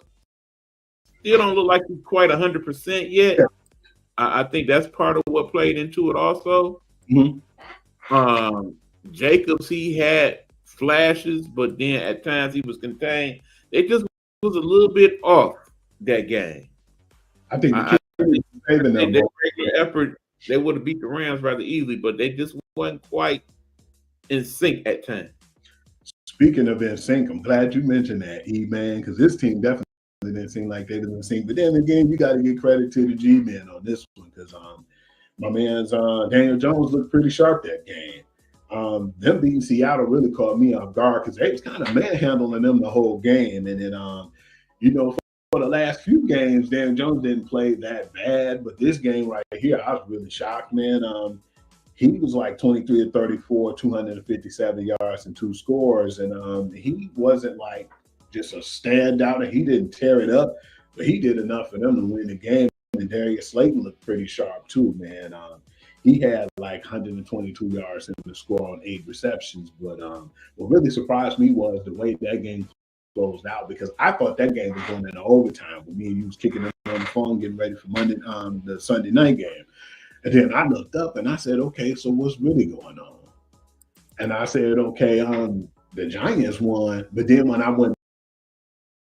still don't look like he's quite 100% yet. Yeah. I think that's part of what played into it also. Mm-hmm. Jacobs, he had flashes, but then at times he was contained. It just was a little bit off that game. I think their regular effort, they would have beat the Rams rather easily, but they just wasn't quite in sync at times. Speaking of in sync, I'm glad you mentioned that, man, because this team definitely didn't seem like they didn't sync. But then again, you got to give credit to the G-men on this one because my man's Daniel Jones looked pretty sharp that game. Them beating Seattle really caught me off guard because they was kind of manhandling them the whole game. And then, for the last few games, Daniel Jones didn't play that bad. But this game right here, I was really shocked, man. He was like 23 of 34, 257 yards and 2 scores. And he wasn't like just a standout, and he didn't tear it up, but he did enough for them to win the game. And Darius Slayton looked pretty sharp too, man. He had like 122 yards in the score on 8 receptions. But what really surprised me was the way that game closed out, because I thought that game was going into overtime with me and you was kicking them on the phone, getting ready for the Sunday night game. And then I looked up and I said, okay, so what's really going on? And I said, okay, the Giants won. But then when I went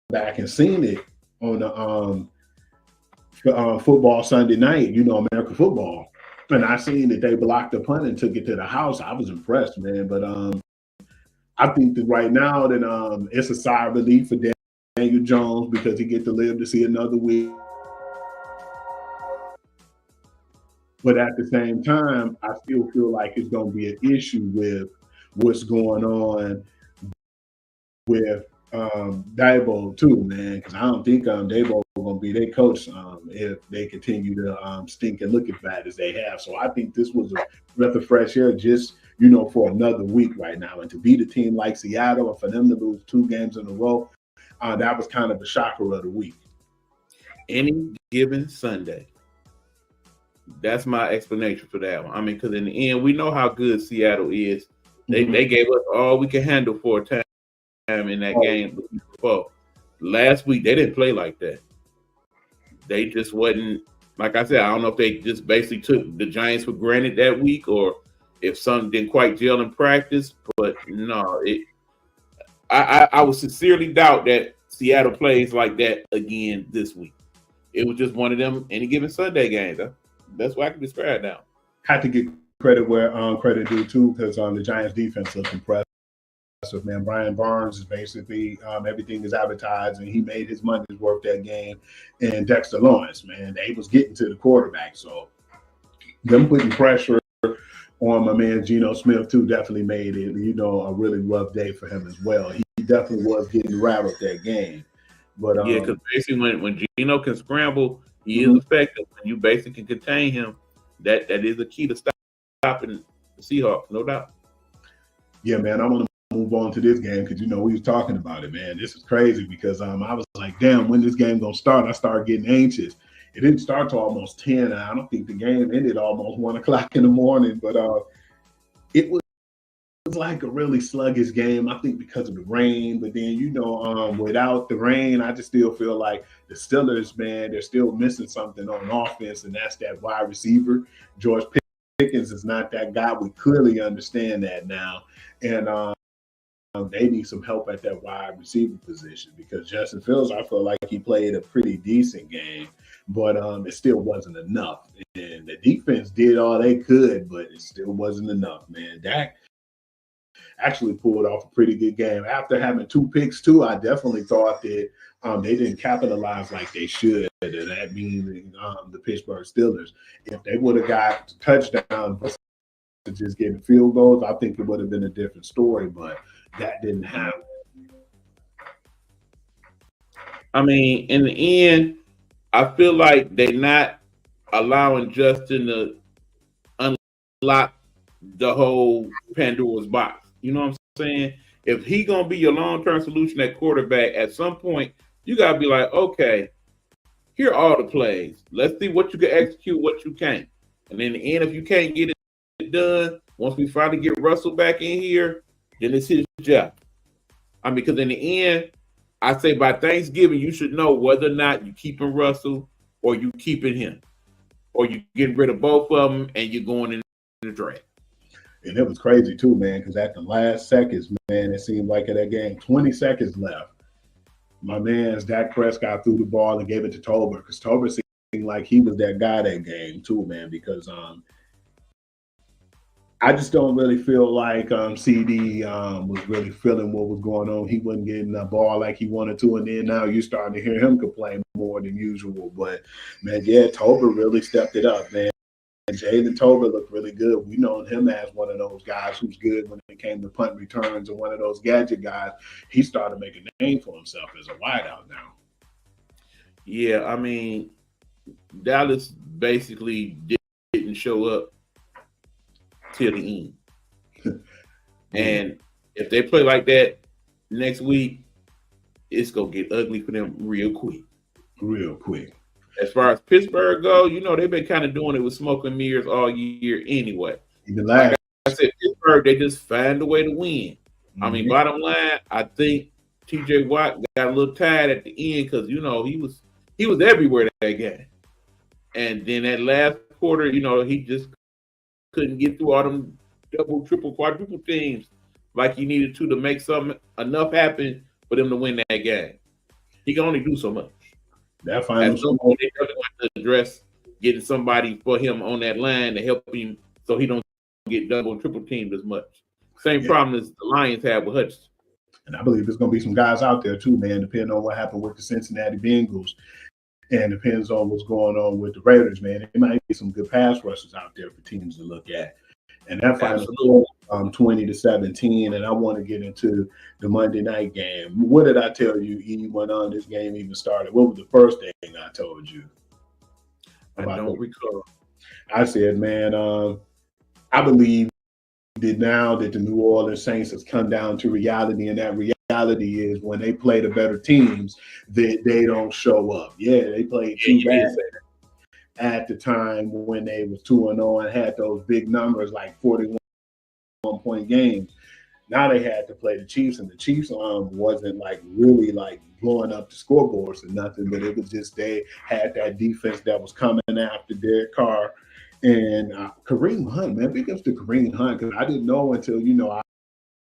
back and seen it on the football Sunday night, American football, and I seen that they blocked the punt and took it to the house, I was impressed, man. But I think that right now that it's a sigh of relief for Daniel Jones because he get to live to see another week. But at the same time, I still feel like it's going to be an issue with what's going on with Dabo too, man, because I don't think Dabo is going to be their coach if they continue to stink and look as bad as they have. So I think this was a breath of fresh air just, for another week right now. And to beat a team like Seattle and for them to lose 2 games in a row, that was kind of the shocker of the week. Any given Sunday. That's my explanation for that one. I mean, because in the end, we know how good Seattle is. They gave us all we could handle for a time in that game before. Last week, they didn't play like that. They just wasn't, like I said, I don't know if they just basically took the Giants for granted that week or if something didn't quite gel in practice. But no, I would sincerely doubt that Seattle plays like that again this week. It was just one of them any given Sunday games. That's why I can describe it now. Had to get credit where credit due too, because the Giants defense looked impressive. Man, Brian Barnes is basically everything is advertised, and he made his money's worth that game. And Dexter Lawrence, man, they was getting to the quarterback, so them putting pressure on my man Geno Smith too definitely made it, a really rough day for him as well. He definitely was getting rattled that game. But yeah, because basically when Geno can scramble, he is effective. When you basically can contain him, that is the key to stopping the Seahawks, no doubt. Yeah, man, I want to move on to this game because we was talking about it, man. This is crazy because I was like, damn, when this game gonna start? I started getting anxious. It didn't start till almost 10. I don't think the game ended almost 1 o'clock in the morning, but it was like a really sluggish game, I think, because of the rain. But then, without the rain, I just still feel like the Steelers, man, they're still missing something on offense, and that's that wide receiver. George Pickens is not that guy. We clearly understand that now. And they need some help at that wide receiver position because Justin Fields, I feel like he played a pretty decent game, but it still wasn't enough. And the defense did all they could, but it still wasn't enough, man. Dak actually pulled off a pretty good game. After having 2 picks, too, I definitely thought that they didn't capitalize like they should, and that means the Pittsburgh Steelers. If they would have got touchdown versus just getting field goals, I think it would have been a different story, but that didn't happen. I mean, in the end, I feel like they're not allowing Justin to unlock the whole Pandora's box. You know what I'm saying? If he gonna be your long-term solution at quarterback, at some point you gotta be like, okay, here are all the plays. Let's see what you can execute, what you can't. And in the end, if you can't get it done, once we finally get Russell back in here, then it's his job. I mean, because in the end, I say by Thanksgiving, you should know whether or not you're keeping Russell or you keeping him, or you getting rid of both of them and you're going in the draft. And it was crazy too, man, because at the last seconds, man, it seemed like in that game, 20 seconds left. My man's Dak Prescott threw the ball and gave it to Tolbert because Tolbert seemed like he was that guy that game too, man, because I just don't really feel like CD was really feeling what was going on. He wasn't getting the ball like he wanted to, and then now you're starting to hear him complain more than usual. But, man, yeah, Tolbert really stepped it up, man. And Jalen Tolbert looked really good. We know him as one of those guys who's good when it came to punt returns and one of those gadget guys. He started making a name for himself as a wideout now. Yeah, I mean, Dallas basically didn't show up till the end. And if they play like that next week, it's going to get ugly for them real quick. Real quick. As far as Pittsburgh go, they've been kind of doing it with smoke and mirrors all year anyway. Like I said, Pittsburgh, they just find a way to win. Mm-hmm. I mean, bottom line, I think TJ Watt got a little tired at the end because, he was everywhere that game. And then that last quarter, he just couldn't get through all them double, triple, quadruple teams like he needed to make something enough happen for them to win that game. He can only do so much. That final point, they really want to address getting somebody for him on that line to help him so he don't get double, triple teamed as much. Same problem as the Lions have with Hutchinson. And I believe there's going to be some guys out there too, man, depending on what happened with the Cincinnati Bengals. And depends on what's going on with the Raiders, man. There might be some good pass rushers out there for teams to look at. And that final score, 20-17, and I want to get into the Monday night game. What did I tell you, E, when this game even started? What was the first thing I told you? I don't recall. I said, man, I believe that now that the New Orleans Saints has come down to reality, and that reality is when they play the better teams, that they don't show up. Yeah, they played too bad at the time when they was 2-0 and had those big numbers like 41-point games. Now they had to play the Chiefs, and the Chiefs wasn't really blowing up the scoreboards or nothing, but it was just they had that defense that was coming after Derek Carr, And Kareem Hunt, man, big ups to Kareem Hunt, because I didn't know until,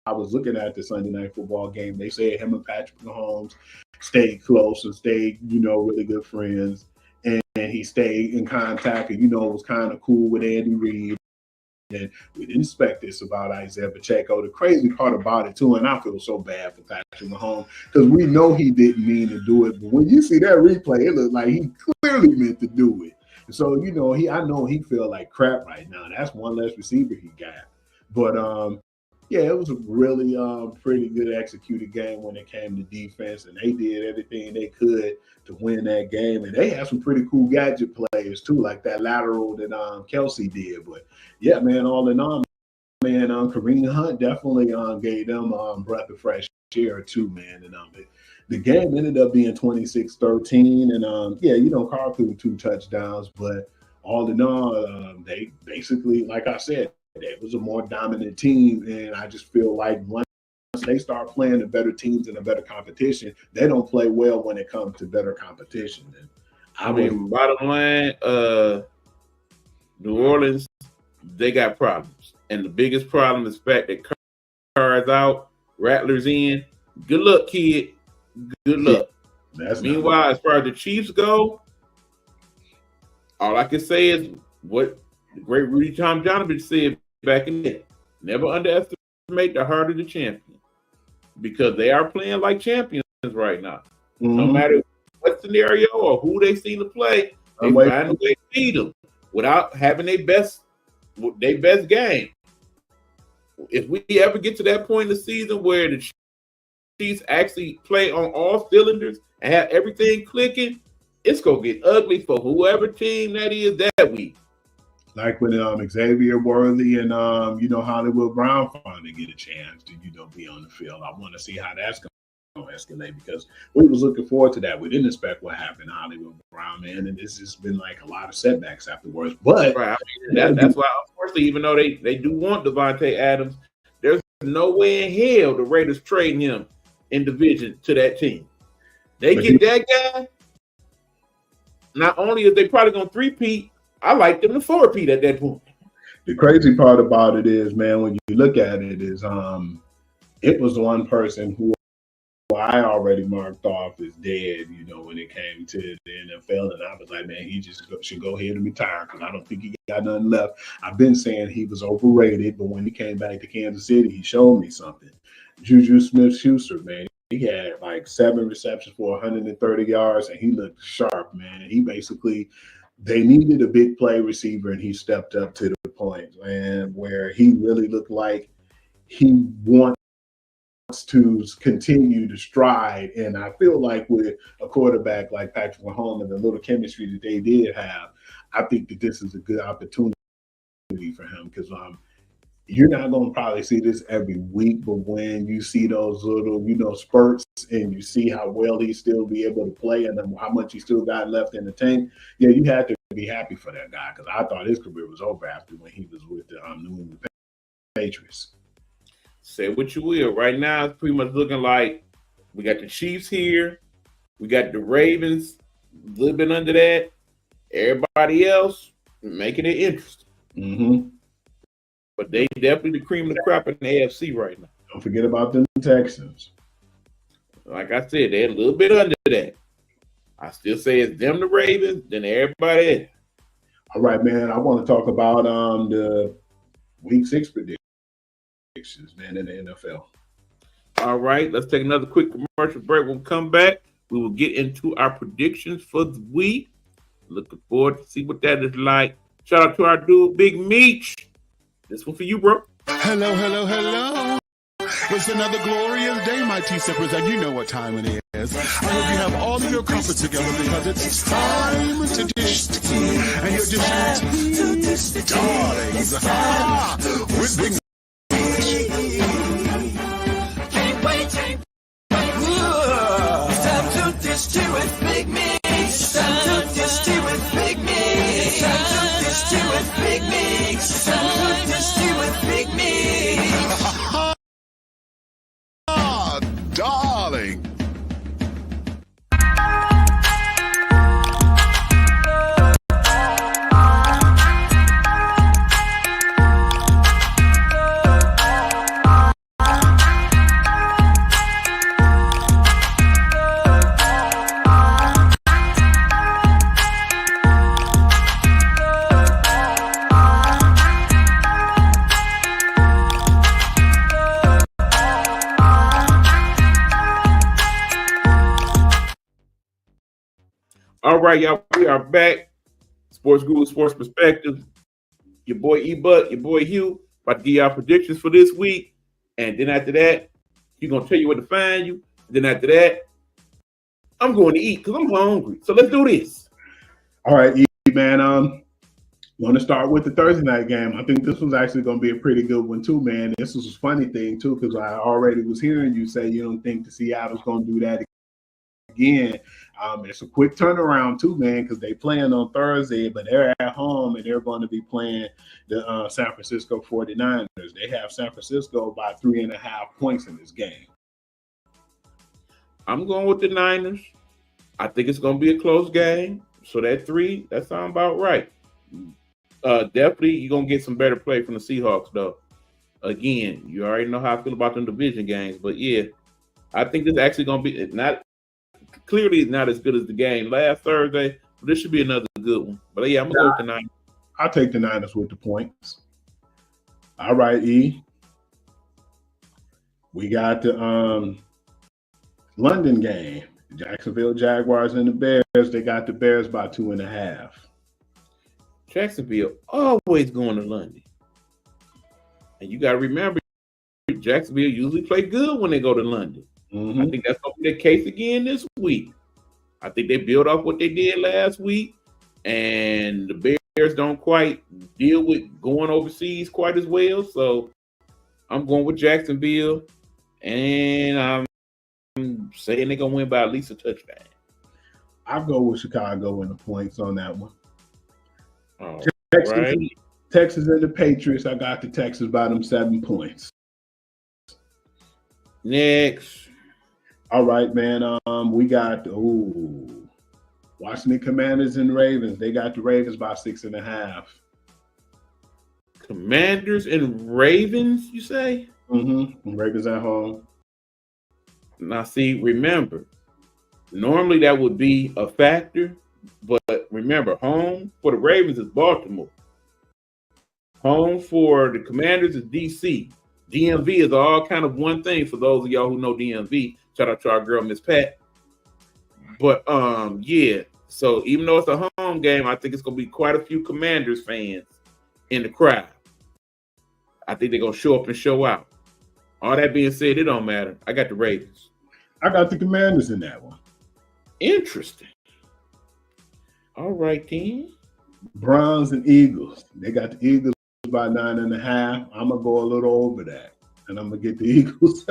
I was looking at the Sunday night football game. They said him and Patrick Mahomes stayed close and stayed, really good friends. And he stayed in contact and, was kind of cool with Andy Reid. And we didn't expect this about Isaiah Pacheco. The crazy part about it, too, and I feel so bad for Patrick Mahomes, because we know he didn't mean to do it. But when you see that replay, it looks like he clearly meant to do it. And so, I know he feel like crap right now. That's one less receiver he got. But, yeah, it was a really pretty good executed game when it came to defense, and they did everything they could to win that game. And they had some pretty cool gadget players too, like that lateral that Kelsey did. But yeah, man, all in all, man, Kareem Hunt definitely gave them breath of fresh air too, man. And the game ended up being 26-13, and Carr threw 2 touchdowns, but all in all, they basically, like I said, it was a more dominant team, and I just feel like once they start playing the better teams and a better competition, they don't play well when it comes to better competition. And I mean, bottom line, New Orleans, they got problems, and the biggest problem is the fact that Carr is out, Rattler's in. Good luck, kid. Good luck. Meanwhile, as far as the Chiefs go, all I can say is what the great Rudy Tom Johnson said back in there: never underestimate the heart of the champion, because they are playing like champions right now. Mm-hmm. No matter what scenario or who they see to play, they find a way to beat them without having their best game. If we ever get to that point in the season where the Chiefs actually play on all cylinders and have everything clicking, it's gonna get ugly for whoever team that is that week. Like when Xavier Worthy and Hollywood Brown finally get a chance to be on the field. I want to see how that's going to escalate, because we was looking forward to that. We didn't expect what happened to Hollywood Brown, man, and this has been like a lot of setbacks afterwards. But right. That's why, unfortunately, even though they do want Devontae Adams, there's no way in hell the Raiders trading him in division to that team. They get that guy. Not only is they probably going to three-peat, I like them to four-peat at that point. The crazy part about it is, man, when you look at it, is it was one person who I already marked off as dead, when it came to the NFL, and I was like, man, he just should go ahead and retire, because I don't think he got nothing left. I've been saying he was overrated, but when he came back to Kansas City, he showed me something. Juju Smith-Schuster, man, he had like 7 receptions for 130 yards, and he looked sharp, man. They needed a big play receiver, and he stepped up to the point, man, where he really looked like he wants to continue to stride. And I feel like with a quarterback like Patrick Mahomes and the little chemistry that they did have, I think that this is a good opportunity for him, because you're not going to probably see this every week, but when you see those little, spurts, and you see how well he still be able to play and how much he still got left in the tank, yeah, you have to be happy for that guy, because I thought his career was over after when he was with the New England Patriots. Say what you will. Right now, it's pretty much looking like we got the Chiefs here. We got the Ravens a little bit under that. Everybody else making it interesting. Mm-hmm. But they definitely the cream of the crop in the AFC right now. Don't forget about the Texans. Like I said, they're a little bit under that. I still say it's them, the Ravens, then everybody else. All right, man. I want to talk about the Week 6 predictions, man, in the NFL. All right, let's take another quick commercial break. When we come back, we will get into our predictions for the week. Looking forward to see what that is like. Shout out to our dude, Big Meech. This one for you, bro. Hello, hello, hello. It's another glorious day, my T-Steppers, and you know what time it is. I hope you have all of your comforts together, because it's time to dish tea. And you're dishing tea, darlings, with Big Can't wait. It's time to dish tea with Big Meech. It's time to dish tea with Big Meech. It's time to dish tea with Big Meech. It's time to dish tea with Big Meech. darling. right, y'all. We are back. Sportsguru, Sports Perspective. Your boy E-Buck, your boy Hugh, about to give y'all predictions for this week. And then after that, he's going to tell you where to find you. Then after that, I'm going to eat because I'm hungry. So let's do this. All right, man. Want to start with the Thursday night game. I think this was actually going to be a pretty good one too, man. This was a funny thing too, because I already was hearing you say you don't think the Seattle's going to do that again. It's a quick turnaround too, man, because they playing on Thursday, but they're at home and they're going to be playing the San Francisco 49ers. They have San Francisco by 3.5 points in this game. I'm going with the Niners. I think it's going to be a close game. So that 3, that sounds about right. Definitely, you're going to get some better play from the Seahawks, though. Again, you already know how I feel about them division games. But, yeah, I think this is actually going to be not as good as the game last Thursday. But this should be another good one. But, yeah, I'm going to go with the Niners. I'll take the Niners with the points. All right, E. We got the London game. Jacksonville Jaguars and the Bears. They got the Bears by 2.5. Jacksonville always going to London. And you got to remember, Jacksonville usually play good when they go to London. Mm-hmm. I think that's going to be the case again this week. I think they build off what they did last week, and the Bears don't quite deal with going overseas quite as well. So I'm going with Jacksonville, and I'm saying they're going to win by at least a touchdown. I'll go with Chicago in the points on that one. All Texas and the Patriots. I got the Texans by them 7 points. Next. All right, man. We got Washington Commanders and Ravens. They got the Ravens by 6.5. Commanders and Ravens, you say? Mm-hmm. Ravens at home. Now, see, remember, normally that would be a factor, but remember, home for the Ravens is Baltimore. Home for the Commanders is D.C. DMV is all kind of one thing for those of y'all who know DMV. Shout out to our girl, Miss Pat. But, yeah, so even though it's a home game, I think it's going to be quite a few Commanders fans in the crowd. I think they're going to show up and show out. All that being said, it don't matter. I got the Ravens. I got the Commanders in that one. Interesting. All right, then. Browns and Eagles. They got the Eagles by 9.5. I'm going to go a little over that, and I'm going to get the Eagles.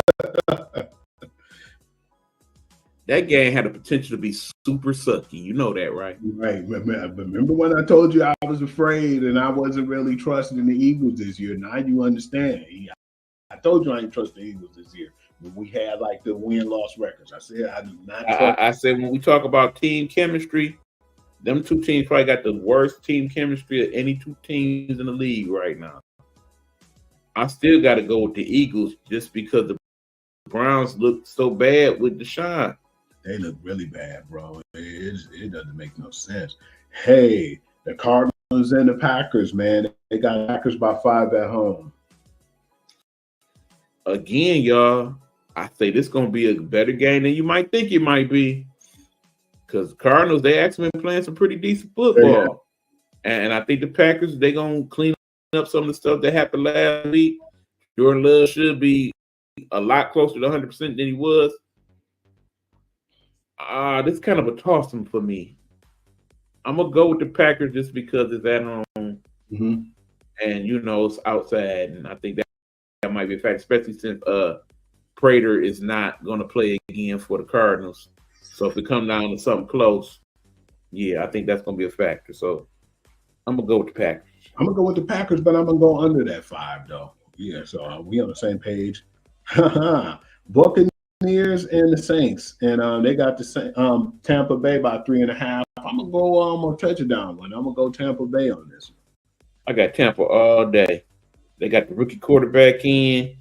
That game had the potential to be super sucky. You know that, right? Right. Remember when I told you I was afraid and I wasn't really trusting the Eagles this year? Now you understand. I told you I ain't trust the Eagles this year. When we had like the win-loss records, I said I do not trust. I said when we talk about team chemistry, them two teams probably got the worst team chemistry of any two teams in the league right now. I still got to go with the Eagles just because the Browns look so bad with Deshaun. They look really bad, bro. It doesn't make no sense. Hey, the Cardinals and the Packers, man. They got Packers by 5 at home. Again, y'all, I say this is going to be a better game than you might think it might be. Because Cardinals, they actually been playing some pretty decent football. Yeah. And I think the Packers, they're going to clean up some of the stuff that happened last week. Jordan Love should be a lot closer to 100% than he was. This is kind of a toss-em for me. I'm going to go with the Packers just because it's at home. Mm-hmm. And, you know, it's outside. And I think that might be a fact, especially since Prater is not going to play again for the Cardinals. So if it comes down to something close, yeah, I think that's going to be a factor. So I'm going to go with the Packers. I'm going to go with the Packers, but I'm going to go under that 5, though. Yeah, so we on the same page. Buccaneers and the Saints, and they got the Tampa Bay by 3.5. I'm going to go on a touchdown one. I'm going to go Tampa Bay on this one. I got Tampa all day. They got the rookie quarterback in,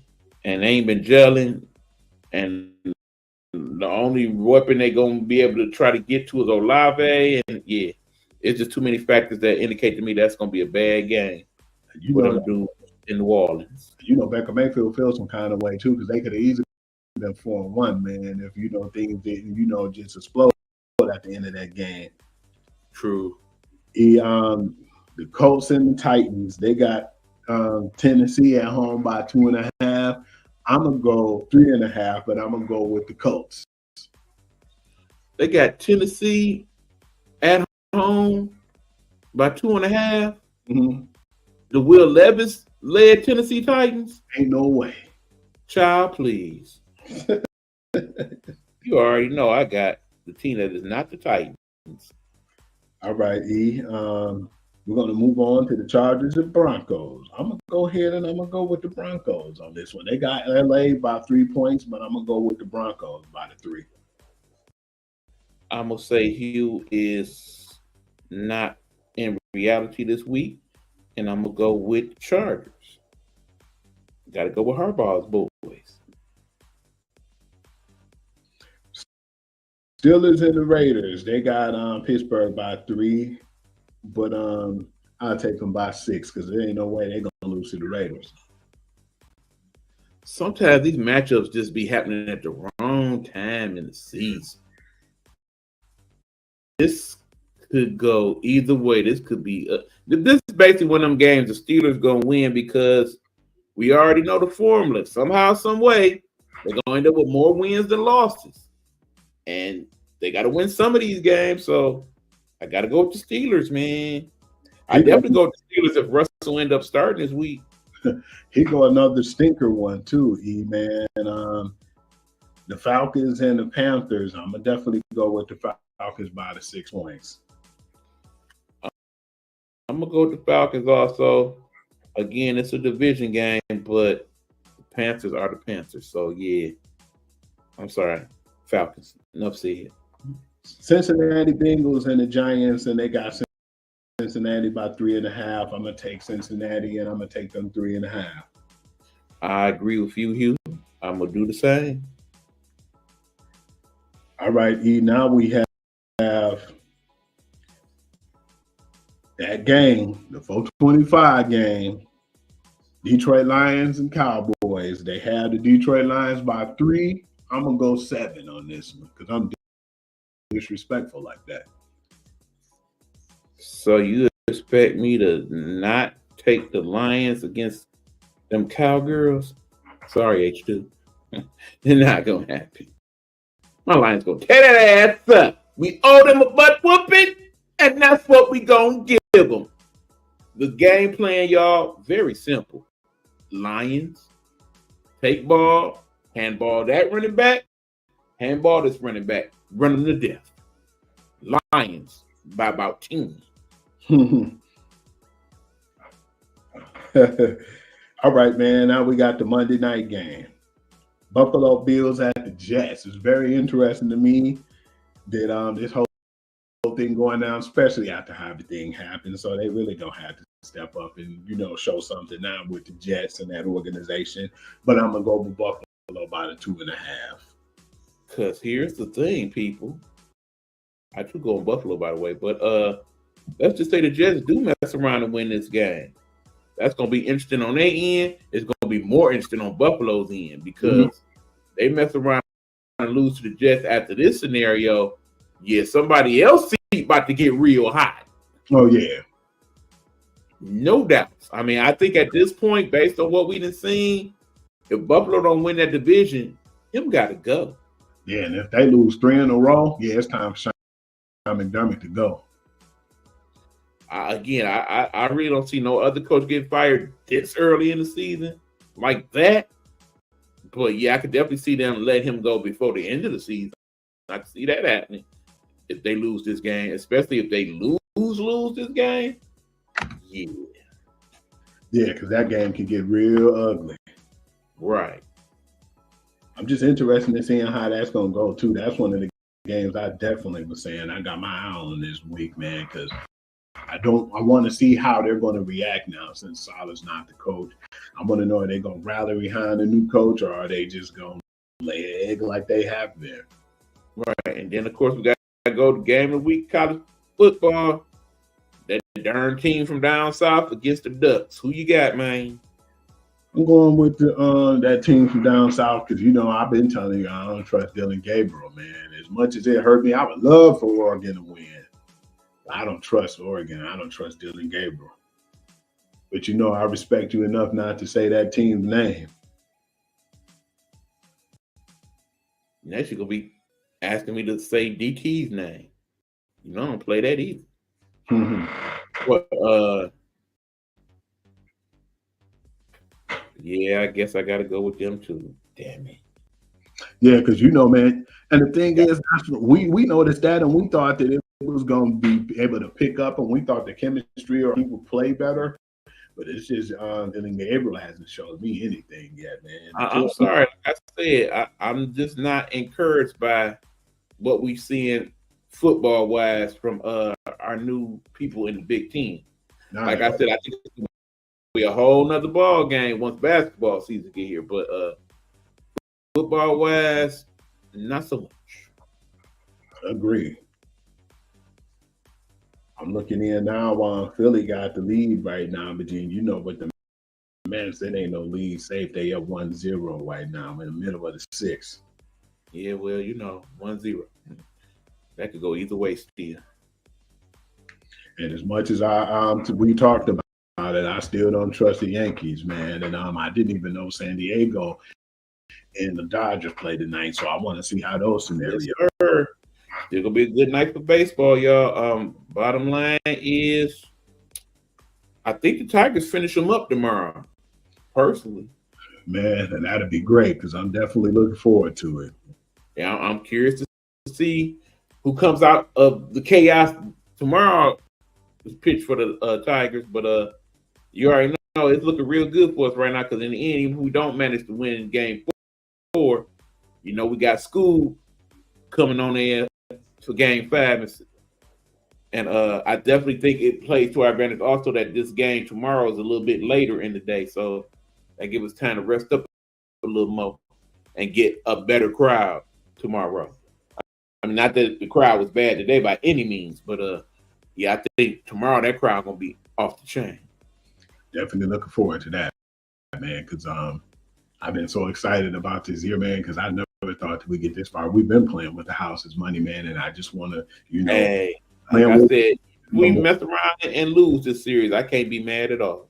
and they ain't been gelling. And the only weapon they're going to be able to try to get to is Olave. And, yeah, it's just too many factors that indicate to me that's going to be a bad game. You what know, I'm doing in New Orleans. You know, Baker Mayfield feels some kind of way, too, because they could have easily been 4-1, man, if, you know, things didn't, you know, just explode at the end of that game. True. The Colts and the Titans, they got Tennessee at home by 2.5. I'm gonna go 3.5, but I'm gonna go with the Colts. They got Tennessee at home by 2.5. Mm-hmm. The Will Levis led Tennessee Titans. Ain't no way. Child, please. You already know I got the team that is not the Titans. All right, E. We're going to move on to the Chargers and Broncos. I'm going to go ahead and I'm going to go with the Broncos on this one. They got LA by 3 points, but I'm going to go with the Broncos by the 3. I'm going to say Hugh is not in reality this week, and I'm going to go with the Chargers. Got to go with Harbaugh's boys. Steelers and the Raiders, they got Pittsburgh by 3, but I'll take them by 6 because there ain't no way they're going to lose to the Raiders. Sometimes these matchups just be happening at the wrong time in the season. This could go either way. This could be this is basically one of them games the Steelers going to win because we already know the formula. Somehow, some way, they're going to end up with more wins than losses. And they got to win some of these games, so I got to go with the Steelers, man. I definitely go with the Steelers if Russell end up starting this week. He go another stinker one too, man. The Falcons and the Panthers, I'm going to definitely go with the Falcons by the 6 points. I'm going to go with the Falcons also. Again, it's a division game, but the Panthers are the Panthers, so yeah. I'm sorry, Falcons. Enough said. Cincinnati Bengals and the Giants, and they got Cincinnati by 3.5. I'm going to take Cincinnati, and I'm going to take them 3.5. I agree with you, Hugh. I'm going to do the same. All right, E. Now we have that game, the 425 game, Detroit Lions and Cowboys. They have the Detroit Lions by 3. I'm going to go 7 on this one because I'm disrespectful like that. So you expect me to not take the Lions against them Cowgirls? Sorry, H2. They're not going to happen. My Lions going to tear that ass up. We owe them a butt whooping, and that's what we going to give them. The game plan, y'all, very simple. Lions, take ball, handball that running back, handball this running back, run them to death. Lions by about 10. All right, man. Now we got the Monday night game. Buffalo Bills at the Jets. It's very interesting to me that this whole thing going down, especially after how everything happened. So they really don't have to step up and, show something now with the Jets and that organization. But I'm going to go with Buffalo by the 2.5. Because here's the thing, people. I could go on Buffalo, by the way. But let's just say the Jets do mess around and win this game. That's going to be interesting on their end. It's going to be more interesting on Buffalo's end because they mess around and lose to the Jets after this scenario. Yeah, somebody else about to get real hot. Oh, yeah. No doubt. I mean, I think at this point, based on what we done seen, if Buffalo don't win that division, him got to go. Yeah, and if they lose 3 in a row, yeah, it's time for Sean McDermott to go. I really don't see no other coach getting fired this early in the season like that. But, yeah, I could definitely see them let him go before the end of the season. I can see that happening if they lose this game, especially if they lose this game. Yeah. Yeah, because that game can get real ugly. Right. I'm just interested in seeing how that's going to go, too. That's one of the games I definitely was saying I got my eye on this week, man, because I want to see how they're going to react now since Saleh's not the coach. I want to know, are they going to rally behind the new coach or are they just going to lay an egg like they have been? Right. And then, of course, we got to go to game of the week, college football. That darn team from down south against the Ducks. Who you got, man? I'm going with that team from down south because, I've been telling you I don't trust Dylan Gabriel, man. As much as it hurt me, I would love for Oregon to win. I don't trust Oregon. I don't trust Dylan Gabriel. But you know, I respect you enough not to say that team's name. Next, you're gonna be asking me to say DT's name. You know, I don't play that either. What? Yeah, I guess I gotta go with them too. Damn it. Yeah, because you know, man. And the thing is, we noticed that, and we thought that it was going to be able to pick up, and we thought the chemistry or he would play better. But it's just Dylan Gabriel hasn't showed me anything yet, man. I'm sorry. Like I said, I'm just not encouraged by what we're seeing football wise from our new people in the Big Ten. Like I said, I think it's be a whole nother ball game once basketball season get here. But football wise, not so much. Agree. I'm looking in now while Philly got the lead right now, but you know what the man said, ain't no lead safe. They up 1-0 right now in the middle of the sixth. Yeah, well, you know, 1-0. That could go either way still. And as much as we talked about it, I still don't trust the Yankees, man. And I didn't even know San Diego and the Dodgers play tonight, so I want to see how those scenarios. Yes, sir. It's gonna be a good night for baseball, y'all. Bottom line is, I think the Tigers finish them up tomorrow. Personally, man, and that'd be great because I'm definitely looking forward to it. Yeah, I'm curious to see who comes out of the chaos tomorrow. Is pitch for the Tigers, but you already know it's looking real good for us right now because in the end, even if we don't manage to win Game 4, you know we got school coming on there for Game 5, and I definitely think it plays to our advantage also that this game tomorrow is a little bit later in the day, so that gives us time to rest up a little more and get a better crowd tomorrow. I mean, not that the crowd was bad today by any means, but yeah, I think tomorrow that crowd gonna be off the chain. Definitely looking forward to that, man, because I've been so excited about this year, man, because I never thought that we get this far. We've been playing with the house's money, man, and I just want to, you know. Hey, like I said, we mess around and lose this series. I can't be mad at all.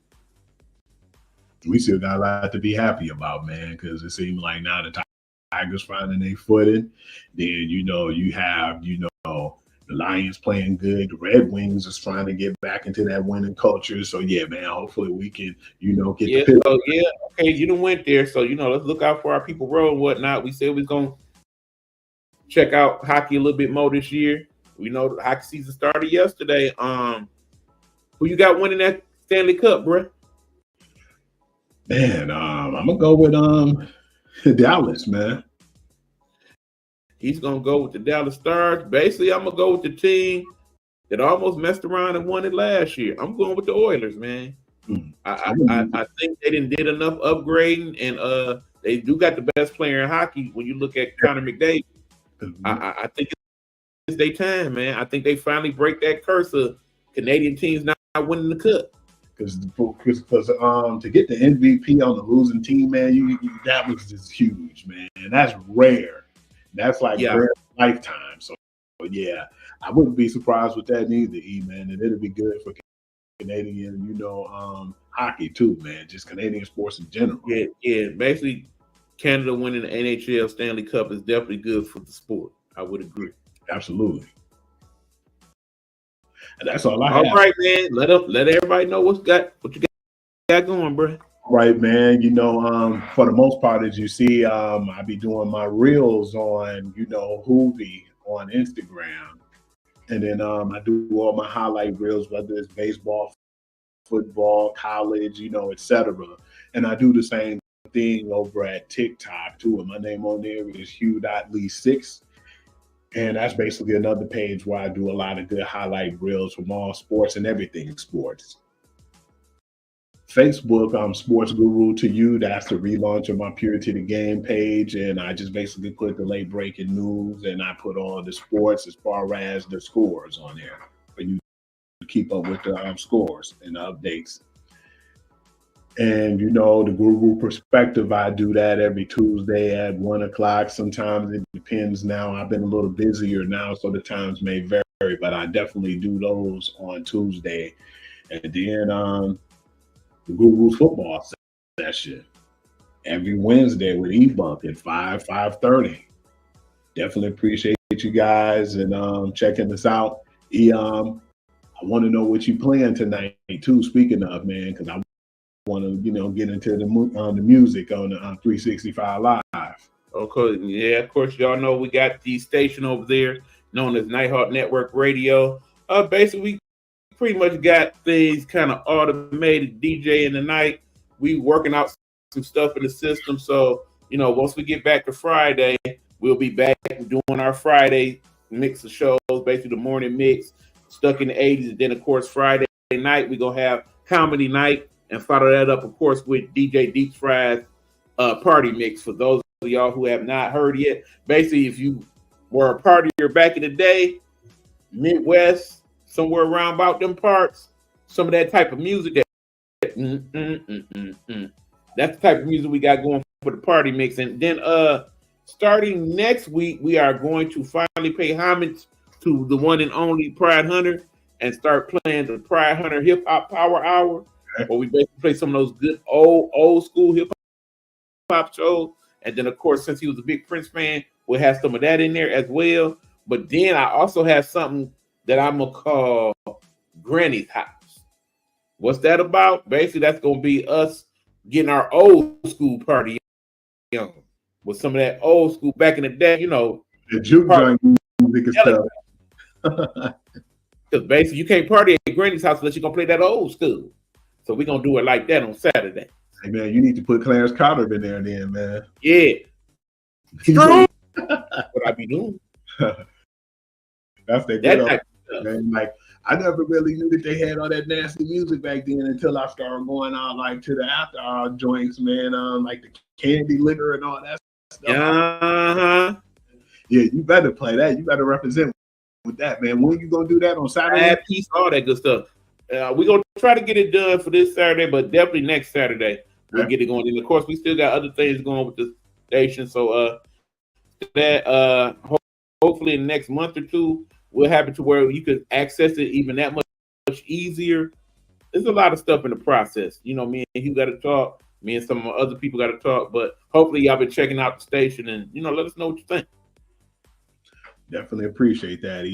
We still got a lot to be happy about, man, because it seems like now the Tigers finding their footing. Then, you know, you have, you know, the Lions playing good. The Red Wings is trying to get back into that winning culture. So, yeah, man, hopefully we can, you know, get the so, yeah, okay, you done went there. So, you know, let's look out for our people road and whatnot. We said we're going to check out hockey a little bit more this year. We know the hockey season started yesterday. Who you got winning that Stanley Cup, bro? Man, I'm going to go with Dallas, man. He's going to go with the Dallas Stars. Basically, I'm going to go with the team that almost messed around and won it last year. I'm going with the Oilers, man. I think they did enough upgrading, and they do got the best player in hockey when you look at Connor McDavid. I think it's their time, man. I think they finally break that curse of Canadian teams not winning the cup. Because to get the MVP on the losing team, man, that was just huge, man. And that's rare. That's like rare lifetime. So yeah, I wouldn't be surprised with that neither, man. And it'll be good for Canadian, you know, hockey too, man. Just Canadian sports in general. Yeah. Basically, Canada winning the NHL Stanley Cup is definitely good for the sport. I would agree. Absolutely. And that's all I have. All right, man. Let everybody know what you got going, bro. Right, man. You know, for the most part, as you see, I be doing my reels on, you know, Hoovy on Instagram. And then I do all my highlight reels, whether it's baseball, football, college, you know, etc. And I do the same thing over at TikTok too. And my name on there is Hugh.Lee6. And that's basically another page where I do a lot of good highlight reels from all sports and everything sports. Facebook, I'm Sportsguru to you. That's the relaunch of my Pure to the Game page. And I just basically put the late breaking news and I put all the sports as far as the scores on there for you to keep up with the scores and the updates. And, you know, the Guru Perspective, I do that every Tuesday at 1 o'clock. Sometimes it depends now. I've been a little busier now, so the times may vary. but I definitely do those on Tuesday. And then the Google's football session every Wednesday with E-Bump at 5:30. Definitely appreciate you guys and checking us out. I want to know what you playing tonight too. Speaking of, man, because I want to get into the music on the 365 Live. Okay, yeah, of course, y'all know we got the station over there known as Nighthawk Network Radio. Basically, we pretty much got things kind of automated. DJ in the night, we working out some stuff in the system. So, once we get back to Friday, we'll be back doing our Friday mix of shows, basically the morning mix, stuck in the 80s. And then, of course, Friday night, we're going to have comedy night and follow that up, of course, with DJ Deep Fry's party mix. For those of y'all who have not heard yet, basically, if you were a partier back in the day, Midwest, somewhere around about them parts, some of that type of music, that's the type of music we got going for the party mix. And then starting next week, we are going to finally pay homage to the one and only Pride Hunter and start playing the Pride Hunter Hip Hop Power Hour, where we basically play some of those good old school hip hop shows. And then, of course, since he was a big Prince fan, we'll have some of that in there as well. But then I also have something that I'm going to call Granny's House. What's that about? Basically, that's going to be us getting our old school party on with some of that old school back in the day, the juke joint music and stuff. Because basically, you can't party at Granny's house unless you're going to play that old school. So we're going to do it like that on Saturday. Hey, man, you need to put Clarence Carter in there then, man. Yeah. Strong. What I be doing. That's that good man. Like, I never really knew that they had all that nasty music back then until I started going out like to the after hour joints, man. Like the candy liquor and all that stuff. Uh-huh. Yeah, you better play that. You better represent with that, man. When you gonna do that on Saturday? Bad piece, all that good stuff. We're gonna try to get it done for this Saturday, but definitely next Saturday we'll get it going. And of course, we still got other things going with the station. So that hopefully in the next month or two we'll have it to where you can access it even that much easier. There's a lot of stuff in the process. Me and you got to talk. Me and some other people got to talk. But hopefully y'all been checking out the station and let us know what you think. Definitely appreciate that,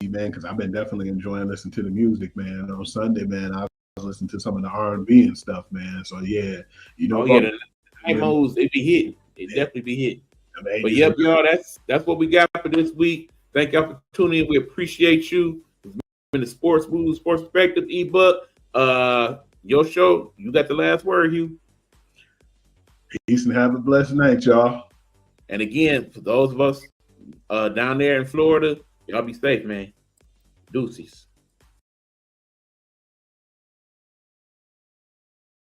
man, because I've been definitely enjoying listening to the music, man. On Sunday, man, I was listening to some of the R&B and stuff, man. So yeah, the night modes, they be hitting. It definitely be hitting. But yep, y'all, that's what we got for this week. Thank y'all for tuning in. We appreciate you. It's been the Sportsguru, Sports Perspective, ebook. Your show, you got the last word, Hugh. Peace and have a blessed night, y'all. And again, for those of us down there in Florida, y'all be safe, man. Deuces.